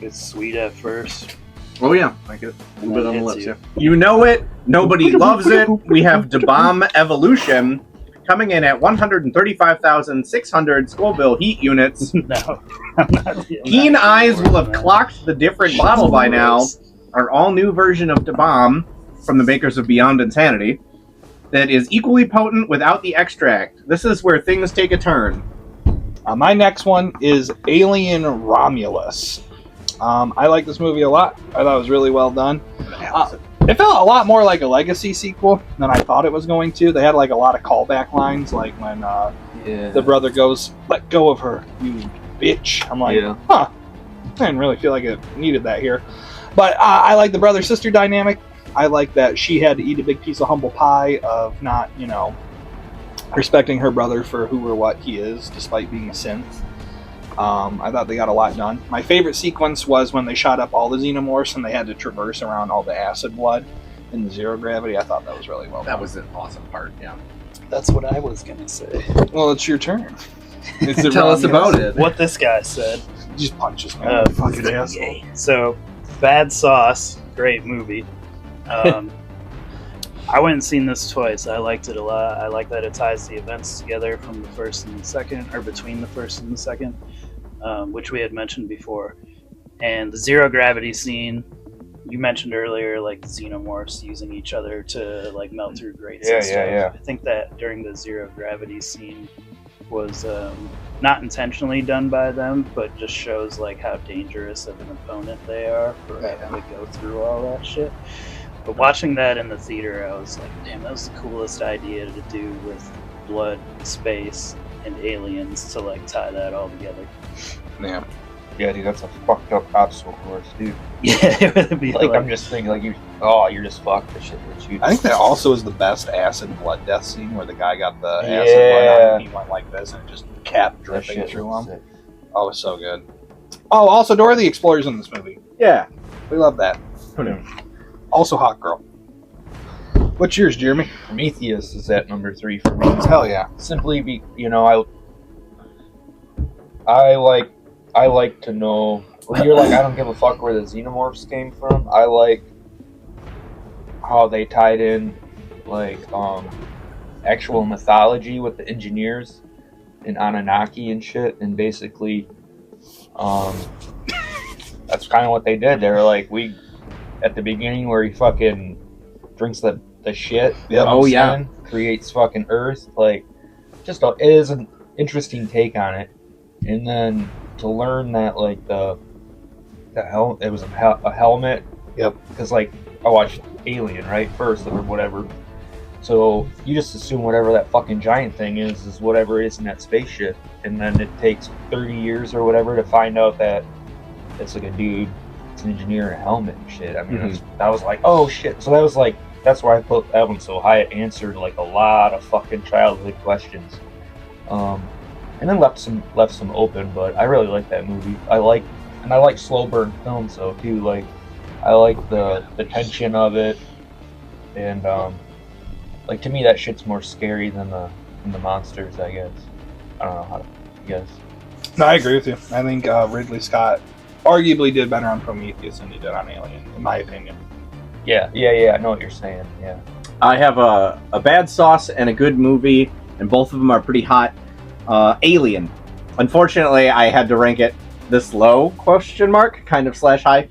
Speaker 4: It's sweet at first.
Speaker 3: Oh yeah, like it. A little bit on the
Speaker 4: Hits
Speaker 3: lips.
Speaker 4: you.
Speaker 3: Yeah. You know it. Nobody loves it. We have Da Bomb Evolution coming in at 135,600 Scoville heat units.
Speaker 4: No, I'm not.
Speaker 3: Keen eyes will have clocked the different bottle by now. Our all-new version of Da Bomb from the makers of Beyond Insanity that is equally potent without the extract. This is where things take a turn.
Speaker 1: My next one is Alien Romulus. I like this movie a lot. I thought it was really well done. It felt a lot more like a Legacy sequel than I thought it was going to. They had like a lot of callback lines, like when the brother goes, "Let go of her, you bitch." I'm like,
Speaker 5: Yeah.
Speaker 1: huh. I didn't really feel like it needed that here. But I like the brother-sister dynamic. I like that she had to eat a big piece of humble pie of not, respecting her brother for who or what he is, despite being a synth. I thought they got a lot done. My favorite sequence was when they shot up all the xenomorphs and they had to traverse around all the acid blood in the zero gravity. I thought that was really well done.
Speaker 3: That was an awesome part, yeah.
Speaker 4: That's what I was gonna say.
Speaker 1: Well, it's your turn.
Speaker 3: Tell us about it.
Speaker 4: What this guy said.
Speaker 1: Just punches me. Fucking ass.
Speaker 4: Yay. So, Bad Sauce, great movie. I went and seen this twice. I liked it a lot. I like that it ties the events together from the first and the second, or between the first and the second, which we had mentioned before. And the zero gravity scene, you mentioned earlier, like the xenomorphs using each other to like melt through grates and stuff.
Speaker 5: Yeah.
Speaker 4: I think that during the zero gravity scene was not intentionally done by them, but just shows like how dangerous of an opponent they are for having to go through all that shit. But watching that in the theater, I was like, damn, that was the coolest idea to do with blood, space, and aliens to like tie that all together.
Speaker 1: Yeah.
Speaker 5: Yeah, dude, that's a fucked up obstacle course, dude.
Speaker 4: Yeah, it would be
Speaker 5: Like, I'm just thinking, like, you're just fucked. The shit that you.
Speaker 1: I think that also is the best acid blood death scene where the guy got the acid blood
Speaker 5: Yeah.
Speaker 1: on him and he went like this and it just kept
Speaker 5: That
Speaker 1: dripping
Speaker 5: shit
Speaker 1: through
Speaker 5: was
Speaker 1: him.
Speaker 5: sick.
Speaker 1: Oh, it was so good. Oh, also Dora the Explorer's in this movie.
Speaker 3: Yeah.
Speaker 1: We love that.
Speaker 3: Who knew?
Speaker 1: Also Hot Girl. What's yours, Jeremy?
Speaker 5: Prometheus is at number 3 for me.
Speaker 1: Hell yeah.
Speaker 5: Simply be, I like to know. When you're like, I don't give a fuck where the xenomorphs came from. I like how they tied in, like, actual mythology with the engineers and Anunnaki and shit, and basically, that's kind of what they did. They were like, at the beginning where he fucking drinks the shit.
Speaker 1: Yep.
Speaker 3: Oh, yeah.
Speaker 5: Creates fucking Earth. Like, it is an interesting take on it. And then to learn that, like, it was a helmet.
Speaker 1: Yep.
Speaker 5: Because, like, I watched Alien, right, first, or whatever. So you just assume whatever that fucking giant thing is whatever it is in that spaceship. And then it takes 30 years or whatever to find out that it's like a dude, it's an engineer in a helmet and shit. I mean, that was like, oh shit. So that was like, that's why I put that one so high. It answered like a lot of fucking childhood questions. And then left some open, but I really like that movie. I like slow burn film, so too, like, I like the tension of it, and like, to me that shit's more scary than the monsters, I guess. I don't know how to guess.
Speaker 1: No, I agree with you. I think Ridley Scott arguably did better on Prometheus than he did on Alien, in my opinion.
Speaker 5: Yeah, I know what you're saying. Yeah.
Speaker 3: I have a bad sauce and a good movie, and both of them are pretty hot. Alien. Unfortunately, I had to rank it this low, kind of / high.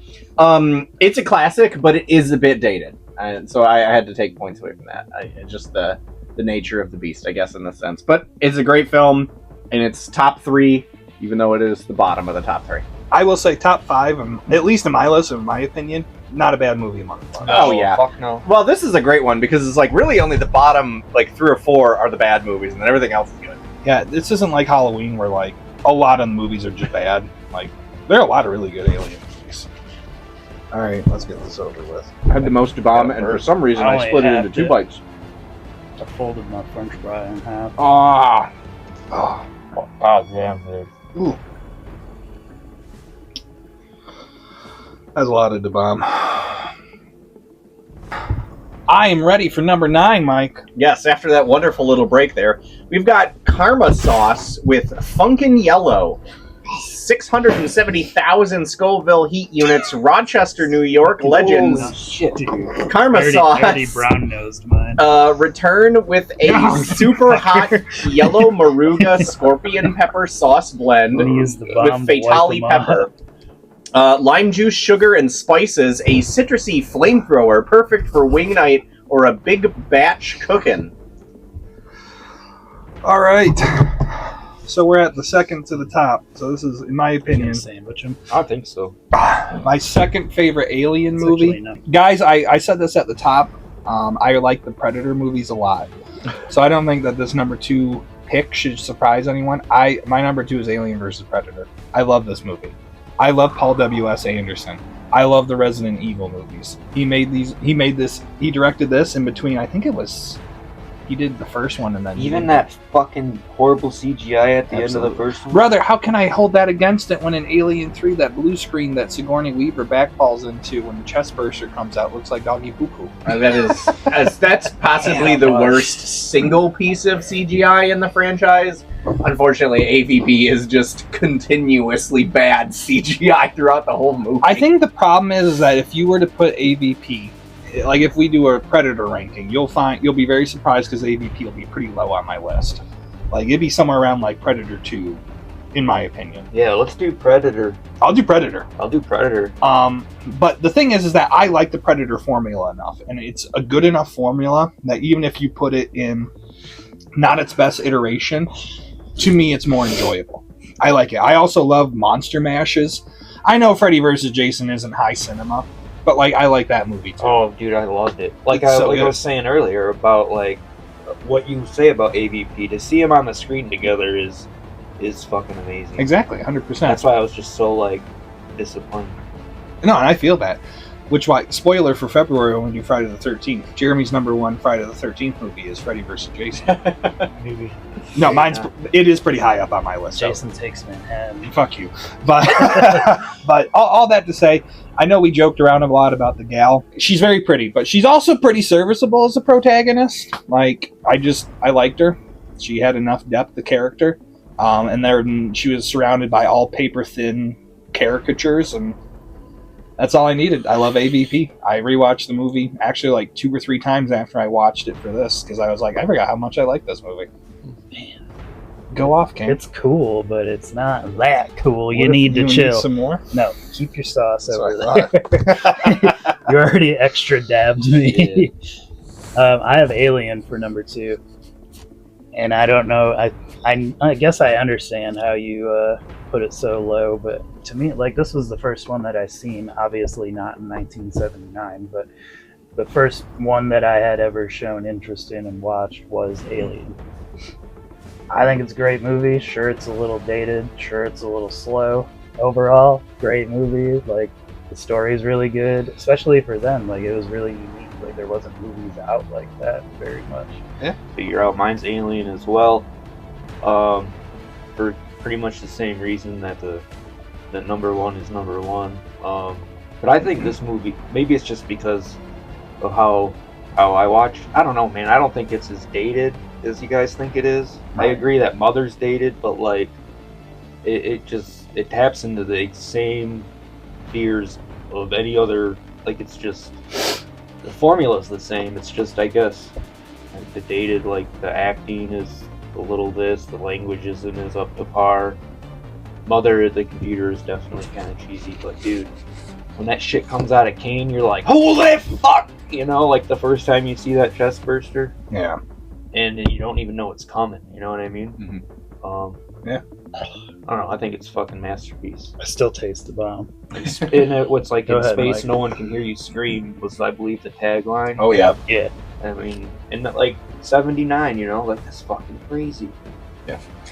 Speaker 3: It's a classic, but it is a bit dated. And so I had to take points away from that. Just the nature of the beast, I guess, in this sense. But it's a great film, and it's top 3, even though it is the bottom of the top 3.
Speaker 1: I will say top 5, at least in my list, in my opinion, not a bad movie among them.
Speaker 3: Oh, yeah.
Speaker 5: Fuck no.
Speaker 3: Well, this is a great one, because it's like really only the bottom, like, 3 or 4 are the bad movies, and then everything else is good.
Speaker 1: Yeah, this isn't like Halloween where, like, a lot of the movies are just bad. Like, there are a lot of really good Alien movies. All right, let's get this over with.
Speaker 3: I had the most to bomb, and for some reason I split it into 2 bites.
Speaker 4: I folded my French fry in half.
Speaker 1: Ah.
Speaker 5: Oh, damn, dude.
Speaker 1: Ooh. That's a lot of the bomb. I am ready for number 9, Mike.
Speaker 3: Yes, after that wonderful little break there, we've got Karma Sauce with Funkin' Yellow. 670,000 Scoville heat units, Rochester, New York, Legends.
Speaker 4: Oh, shit, dude.
Speaker 3: Karma Sauce.
Speaker 4: Already brown-nosed mine.
Speaker 3: Return with a super hot yellow Maruga scorpion pepper sauce blend
Speaker 4: Let me use the
Speaker 3: with
Speaker 4: bomb to wipe
Speaker 3: Fatali
Speaker 4: them
Speaker 3: pepper. Lime juice, sugar, and spices. A citrusy flamethrower, perfect for wing night or a big batch cooking.
Speaker 1: All right. So we're at the second to the top. So this is, in my opinion,
Speaker 4: Sandwich them.
Speaker 5: I think so.
Speaker 1: my second favorite Alien
Speaker 4: It's
Speaker 1: movie.
Speaker 4: actually not-
Speaker 1: Guys, I said this at the top. I like the Predator movies a lot. So I don't think that this number 2 pick should surprise anyone. My number 2 is Alien vs. Predator. I love this movie. I love Paul W.S. Anderson. I love the Resident Evil movies. He directed this in between, I think it was He did the first one, and then
Speaker 5: Even that fucking horrible CGI at the end of the first one.
Speaker 1: Brother, how can I hold that against it when in Alien 3, that blue screen that Sigourney Weaver backfalls into when the chest burster comes out looks like doggy poo-poo?
Speaker 3: That's possibly the worst single piece of CGI in the franchise. Unfortunately, AVP is just continuously bad CGI throughout the whole movie.
Speaker 1: I think the problem is that if you were to put AVP, like if we do a Predator ranking, you'll be very surprised because AVP will be pretty low on my list. Like it'd be somewhere around like Predator 2, in my opinion.
Speaker 5: Yeah, let's do Predator.
Speaker 1: I'll do Predator.
Speaker 5: But
Speaker 1: the thing is that I like the Predator formula enough, and it's a good enough formula that even if you put it in not its best iteration, to me it's more enjoyable. I like it. I also love monster mashes. I know Freddy vs. Jason isn't high cinema, but like I like that movie too.
Speaker 5: oh, dude, I loved it. Like
Speaker 1: It's
Speaker 5: I
Speaker 1: so
Speaker 5: like I
Speaker 1: good.
Speaker 5: was saying earlier about like what you say about AVP. To see them on the screen together is fucking amazing.
Speaker 1: Exactly, 100%.
Speaker 5: That's why I was just so like disappointed.
Speaker 1: No, and I feel that. Which why, spoiler for February when we do Friday the 13th. Jeremy's number one Friday the 13th movie is Freddy vs. Jason.
Speaker 4: Maybe
Speaker 1: No, it is pretty high up on my list.
Speaker 4: Jason Takes Manhattan.
Speaker 1: Fuck you. But but all that to say, I know we joked around a lot about the gal. She's very pretty, but she's also pretty serviceable as a protagonist. Like I liked her. She had enough depth of character. And then she was surrounded by all paper thin caricatures, and that's all I needed. I love AVP. I rewatched the movie actually like 2 or 3 times after I watched it for this because I was like, I forgot how much I like this movie.
Speaker 4: Man,
Speaker 1: Go off, King.
Speaker 4: it's cool, but it's not that cool. You
Speaker 1: What if
Speaker 4: need to chill.
Speaker 1: some more.
Speaker 4: No, keep your sauce over
Speaker 1: Sorry.
Speaker 4: there. You already extra dabbed me. I have Alien for number 2, and I don't know. I guess I understand how you put it so low, but to me, like this was the first one that I seen. Obviously, not in 1979, but the first one that I had ever shown interest in and watched was Alien. I think it's a great movie. Sure, it's a little dated. Sure, it's a little slow. Overall, great movie. Like the story is really good, especially for them. Like it was really unique. Like there wasn't movies out like that very much.
Speaker 5: Figure out mine's Alien as well. For pretty much the same reason that that number one is number one. But I think this movie, maybe it's just because of how I watched. I don't know, man. I don't think it's as dated as you guys think it is. I agree that Mother's dated, but like it taps into the same fears of any other. Like it's just the formula's the same. It's just, I guess, like the dated, like the acting is a little this, the language isn't as up to par. Mother, the computer is definitely kind of cheesy, but dude, when that shit comes out of Kane, you're like, holy fuck! You know, like the first time you see that chest burster,
Speaker 1: Yeah.
Speaker 5: and you don't even know it's coming. You know what I mean?
Speaker 1: Yeah.
Speaker 5: I don't know. I think it's a fucking masterpiece.
Speaker 4: I still taste the bomb.
Speaker 5: And what's like
Speaker 4: Go
Speaker 5: in
Speaker 4: ahead,
Speaker 5: space,
Speaker 4: Mike.
Speaker 5: no one can hear you scream was, I believe, the tagline.
Speaker 3: Oh yeah.
Speaker 4: Yeah.
Speaker 5: I mean, in like '79, you know, like that's fucking crazy.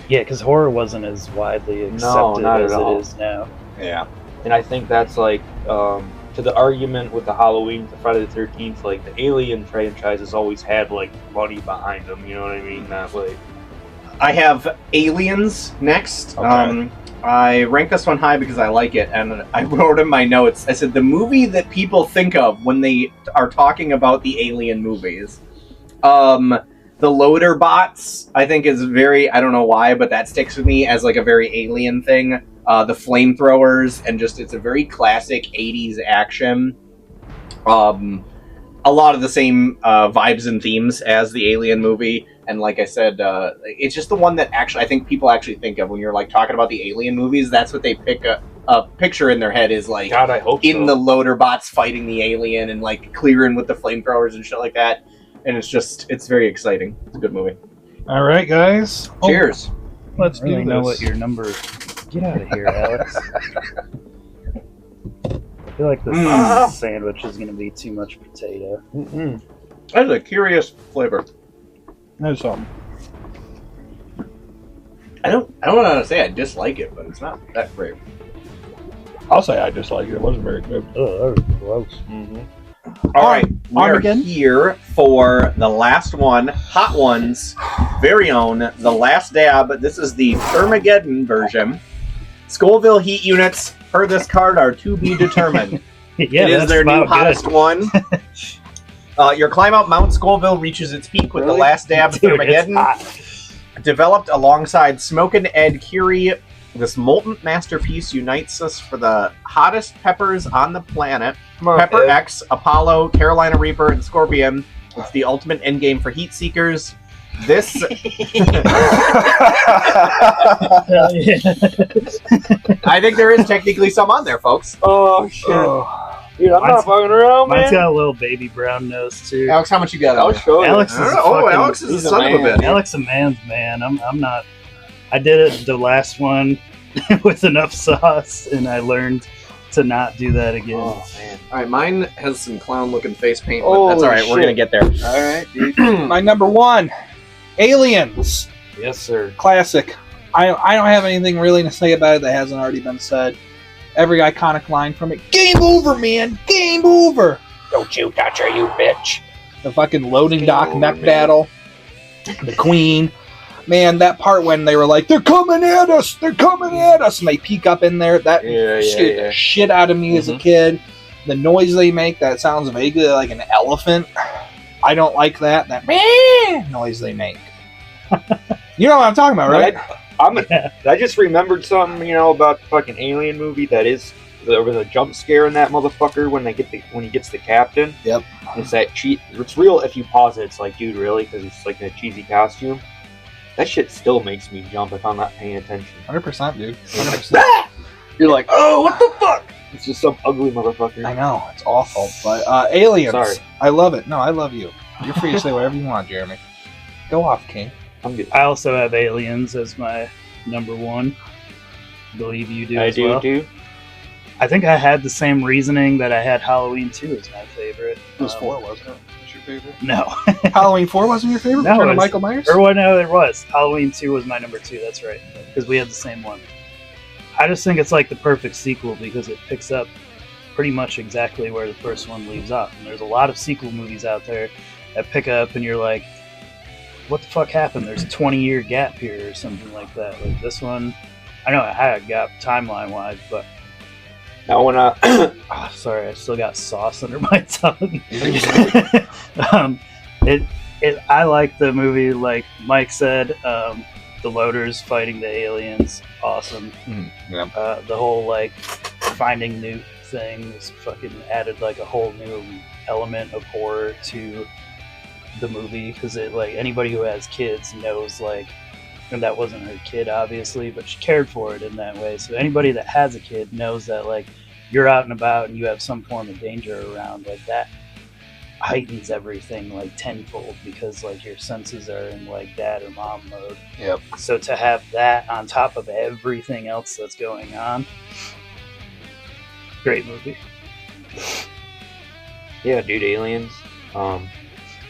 Speaker 4: Yeah, because horror wasn't as widely accepted
Speaker 5: not
Speaker 4: as
Speaker 5: at all.
Speaker 4: it is now.
Speaker 1: Yeah.
Speaker 5: And I think that's like to the argument with the Halloween, the Friday the 13th, like the Alien franchise has always had like money behind them. You know what I mean? That way.
Speaker 3: I have Aliens next.
Speaker 1: Okay.
Speaker 3: I rank this one high because I like it, and I wrote in my notes, I said, the movie that people think of when they are talking about the Alien movies. The loader bots, I think, is very, I don't know why, but that sticks with me as like a very Alien thing. The flamethrowers, and just, it's a very classic 80s action. A lot of the same vibes and themes as the Alien movie. And like I said, it's just the one that actually I think people actually think of when you're like talking about the Alien movies. That's what they pick a picture in their head is like
Speaker 5: God, I hope
Speaker 3: in
Speaker 5: so.
Speaker 3: the loader bots fighting the alien and like clearing with the flamethrowers and shit like that. And it's very exciting. It's a good movie.
Speaker 1: All right, guys.
Speaker 3: Cheers.
Speaker 1: Let's
Speaker 4: I don't really
Speaker 1: do
Speaker 4: know
Speaker 1: this.
Speaker 4: what your number. Get out of here, Alex. I feel like this sandwich is going to be too much potato.
Speaker 3: That's a curious flavor.
Speaker 1: There's some.
Speaker 3: I don't want to say I dislike it, but it's not that great.
Speaker 1: I'll say I just like it. It wasn't very good.
Speaker 4: Oh, that was gross.
Speaker 3: All right, we are
Speaker 1: Armageddon?
Speaker 3: here for the last one, Hot One's very own, The Last Dab. This is the Thermageddon version. Scoville heat units, per this card, are to be determined.
Speaker 4: Yeah,
Speaker 3: it is
Speaker 4: that's
Speaker 3: their new
Speaker 4: about good.
Speaker 3: hottest one. Your climb out Mount Scoville reaches its peak with The Last Dab
Speaker 4: Dude, it's
Speaker 3: Thermageddon.
Speaker 4: hot.
Speaker 3: Developed alongside Smokin' Ed Curie, this molten masterpiece unites us for the hottest peppers on the planet. Pepper X, Apollo, Carolina Reaper, and Scorpion. It's the ultimate endgame for heat seekers. This. I think there is technically some on there, folks.
Speaker 2: Oh shit. Dude, I'm
Speaker 4: Mine's-
Speaker 2: not fucking around,
Speaker 4: Mine's
Speaker 2: man.
Speaker 4: got a little baby brown nose too.
Speaker 3: Alex, how much you got on
Speaker 2: I'll
Speaker 3: there?
Speaker 2: show you.
Speaker 4: Alex is
Speaker 3: Oh,
Speaker 4: fucking-
Speaker 3: Alex is
Speaker 2: he's
Speaker 3: a
Speaker 2: a
Speaker 3: son of a
Speaker 2: man.
Speaker 3: bitch.
Speaker 4: Alex a man's man. I'm not. I did it the last one with enough sauce, and I learned to not do that again.
Speaker 2: Oh man.
Speaker 3: All right, mine has some clown-looking face paint, but
Speaker 2: Holy
Speaker 3: that's all right. We're
Speaker 2: shit.
Speaker 3: gonna get there.
Speaker 2: All right, dude.
Speaker 1: My number one, Aliens.
Speaker 2: Yes, sir.
Speaker 1: Classic. I don't have anything really to say about it that hasn't already been said. Every iconic line from it. Game over, man. Game over. Don't you touch her, you bitch. The fucking loading
Speaker 2: Game
Speaker 1: dock
Speaker 2: over,
Speaker 1: mech
Speaker 2: man.
Speaker 1: battle. The Queen. Man, that part when they were like, they're coming at us. They're coming at us. And they peek up in there. That
Speaker 2: Yeah,
Speaker 1: scared
Speaker 2: yeah.
Speaker 1: the shit out of me as a kid. The noise they make, that sounds vaguely like an elephant. I don't like that. That meh noise they make. You know what I'm talking about, right?
Speaker 2: I just remembered something, about the fucking Alien movie. There was a jump scare in that motherfucker when he gets the captain.
Speaker 1: Yep.
Speaker 2: It's that cheat. It's real. If you pause it, it's like, dude, really? Because it's like a cheesy costume. That shit still makes me jump if I'm not paying attention.
Speaker 1: 100%, dude. 100%.
Speaker 2: You're like, oh, what the fuck? It's just some ugly motherfucker.
Speaker 1: I know, it's awful. But Aliens.
Speaker 2: Sorry.
Speaker 1: I love it. No, I love you. You're free to say whatever you want, Jeremy. Go off, King.
Speaker 2: I'm good.
Speaker 4: I also have Aliens as my number one. I believe you do
Speaker 2: I
Speaker 4: as
Speaker 2: do
Speaker 4: well.
Speaker 2: too.
Speaker 4: I think I had the same reasoning that I had Halloween 2 as my favorite.
Speaker 1: It was 4, wasn't it? What's your favorite?
Speaker 4: No.
Speaker 1: Halloween 4 wasn't your favorite?
Speaker 4: No,
Speaker 1: Return
Speaker 4: it
Speaker 1: of
Speaker 4: was-
Speaker 1: Michael Myers?
Speaker 4: Or what? No, it was. Halloween 2 was my number 2. That's right. Because we had the same one. I just think it's like the perfect sequel because it picks up pretty much exactly where the first one leaves off. And there's a lot of sequel movies out there that pick up and you're like, what the fuck happened? There's a 20-year gap here or something like that. Like this one, I know I had a gap timeline-wise, but
Speaker 2: Now when
Speaker 4: oh, sorry, I still got sauce under my tongue. I like the movie, like Mike said. The loaders fighting the aliens, awesome.
Speaker 1: Yeah.
Speaker 4: The whole like finding Newt thing is fucking added like a whole new element of horror to the movie because it like anybody who has kids knows like, and that wasn't her kid obviously, but she cared for it in that way. So anybody that has a kid knows that like you're out and about and you have some form of danger around, like that heightens everything like tenfold because like your senses are in like dad or mom mode.
Speaker 1: Yep.
Speaker 4: So to have that on top of everything else that's going on, great movie.
Speaker 2: Yeah, dude, Aliens.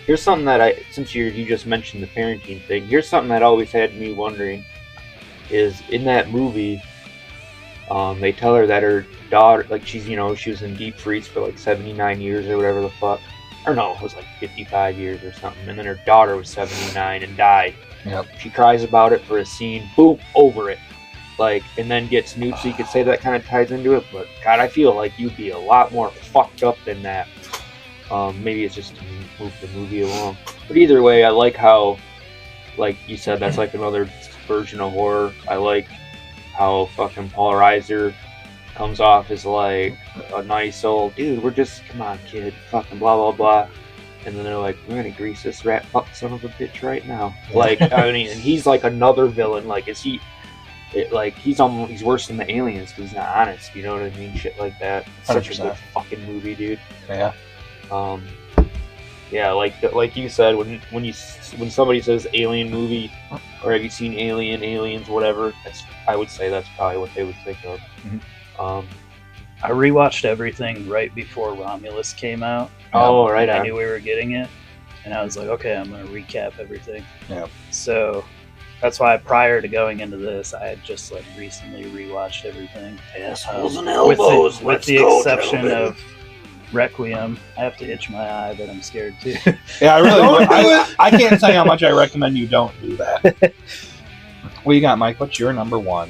Speaker 2: Here's something that since you just mentioned the parenting thing, here's something that always had me wondering is in that movie, they tell her that her daughter, like she was in deep freeze for like 79 years or whatever the fuck. Or no, it was like 55 years or something. And then her daughter was 79 and died.
Speaker 1: Yep.
Speaker 2: She cries about it for a scene, boom, over it. Like, and then gets Newt, so you could say that kind of ties into it. But God, I feel like you'd be a lot more fucked up than that. Maybe it's just to move the movie along. But either way, I like how, like you said, that's like another version of horror. I like how fucking Paul Reiser comes off as like a nice old dude. We're just, come on, kid, fucking blah blah blah. And then they're like, we're gonna grease this rat fuck son of a bitch right now. Like, I mean, and he's like another villain. Like, is he? He's worse than the aliens because he's not honest. You know what I mean? Shit like that. It's such a
Speaker 1: 100%.
Speaker 2: good fucking movie, dude.
Speaker 1: Yeah.
Speaker 2: Yeah, like you said, when somebody says alien movie, or have you seen Aliens, whatever, I would say that's probably what they would think of.
Speaker 4: I rewatched everything right before Romulus came out.
Speaker 2: Oh, right
Speaker 4: And I
Speaker 2: on.
Speaker 4: knew we were getting it, and I was like, okay, I'm gonna recap everything.
Speaker 1: Yep.
Speaker 4: So that's why prior to going into this, I had just like recently rewatched everything.
Speaker 2: Assholes and
Speaker 4: With
Speaker 2: elbows.
Speaker 4: the exception of Requiem. I have to itch my eye, but I'm scared too.
Speaker 1: Yeah, I really
Speaker 3: Don't
Speaker 1: would.
Speaker 3: do it.
Speaker 1: I can't say how much I recommend you don't do that. What you got, Mike? What's your number one?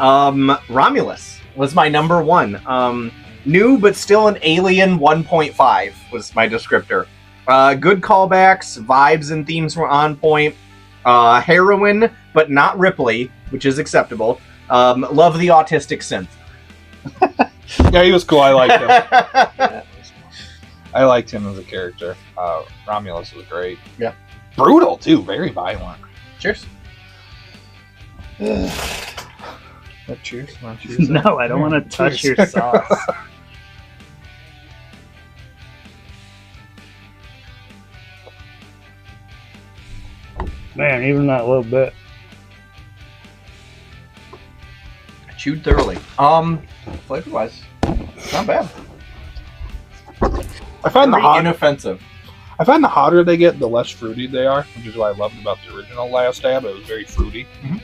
Speaker 3: Romulus was my number one. New but still an Alien 1.5 was my descriptor. Good callbacks, vibes and themes were on point. Heroine, but not Ripley, which is acceptable. Love the autistic synth.
Speaker 1: Yeah, he was cool. I liked him.
Speaker 4: Yeah.
Speaker 1: I liked him as a character. Romulus was great.
Speaker 3: Yeah.
Speaker 1: Brutal, too. Very violent.
Speaker 3: Cheers.
Speaker 1: Cheers.
Speaker 4: No, I don't want to touch your sauce. Man, even that little bit.
Speaker 3: Chewed thoroughly. Flavor wise, not bad.
Speaker 1: I find
Speaker 3: Very inoffensive.
Speaker 1: I find the hotter they get, the less fruity they are, which is what I loved about the original last dab. It was very fruity.
Speaker 3: Mhm.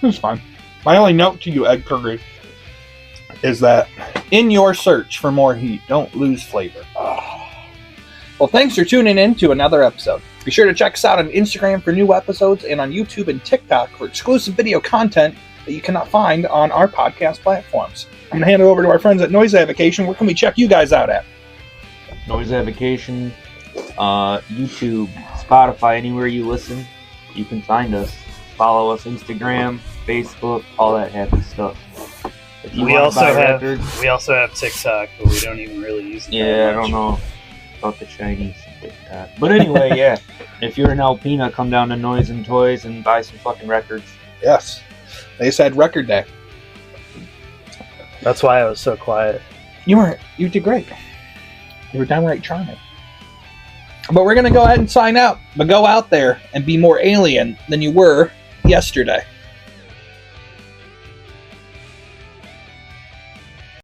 Speaker 1: It was fine. My only note to you, Egg Curry, is that in your search for more heat, don't lose flavor. Well, thanks for tuning in to another episode. Be sure to check us out on Instagram for new episodes and on YouTube and TikTok for exclusive video content that you cannot find on our podcast platforms. I'm going to hand it over to our friends at Noise Avocation. Where can we check you guys out at?
Speaker 5: Noise Avocation, YouTube, Spotify, anywhere you listen, you can find us. Follow us Instagram, Facebook, all that happy stuff. If you
Speaker 4: We
Speaker 5: wanna
Speaker 4: also
Speaker 5: buy
Speaker 4: have
Speaker 5: records,
Speaker 4: TikTok, but we don't even really use it.
Speaker 5: yeah,
Speaker 4: that
Speaker 5: I don't
Speaker 4: much.
Speaker 5: know about the Chinese TikTok. But anyway, yeah, if you're in Alpena, come down to Noise and Toys and buy some fucking records.
Speaker 1: Yes. They said record day.
Speaker 4: That's why I was so quiet.
Speaker 1: You did great. You were downright charming. But we're going to go ahead and sign out. But go out there and be more alien than you were yesterday.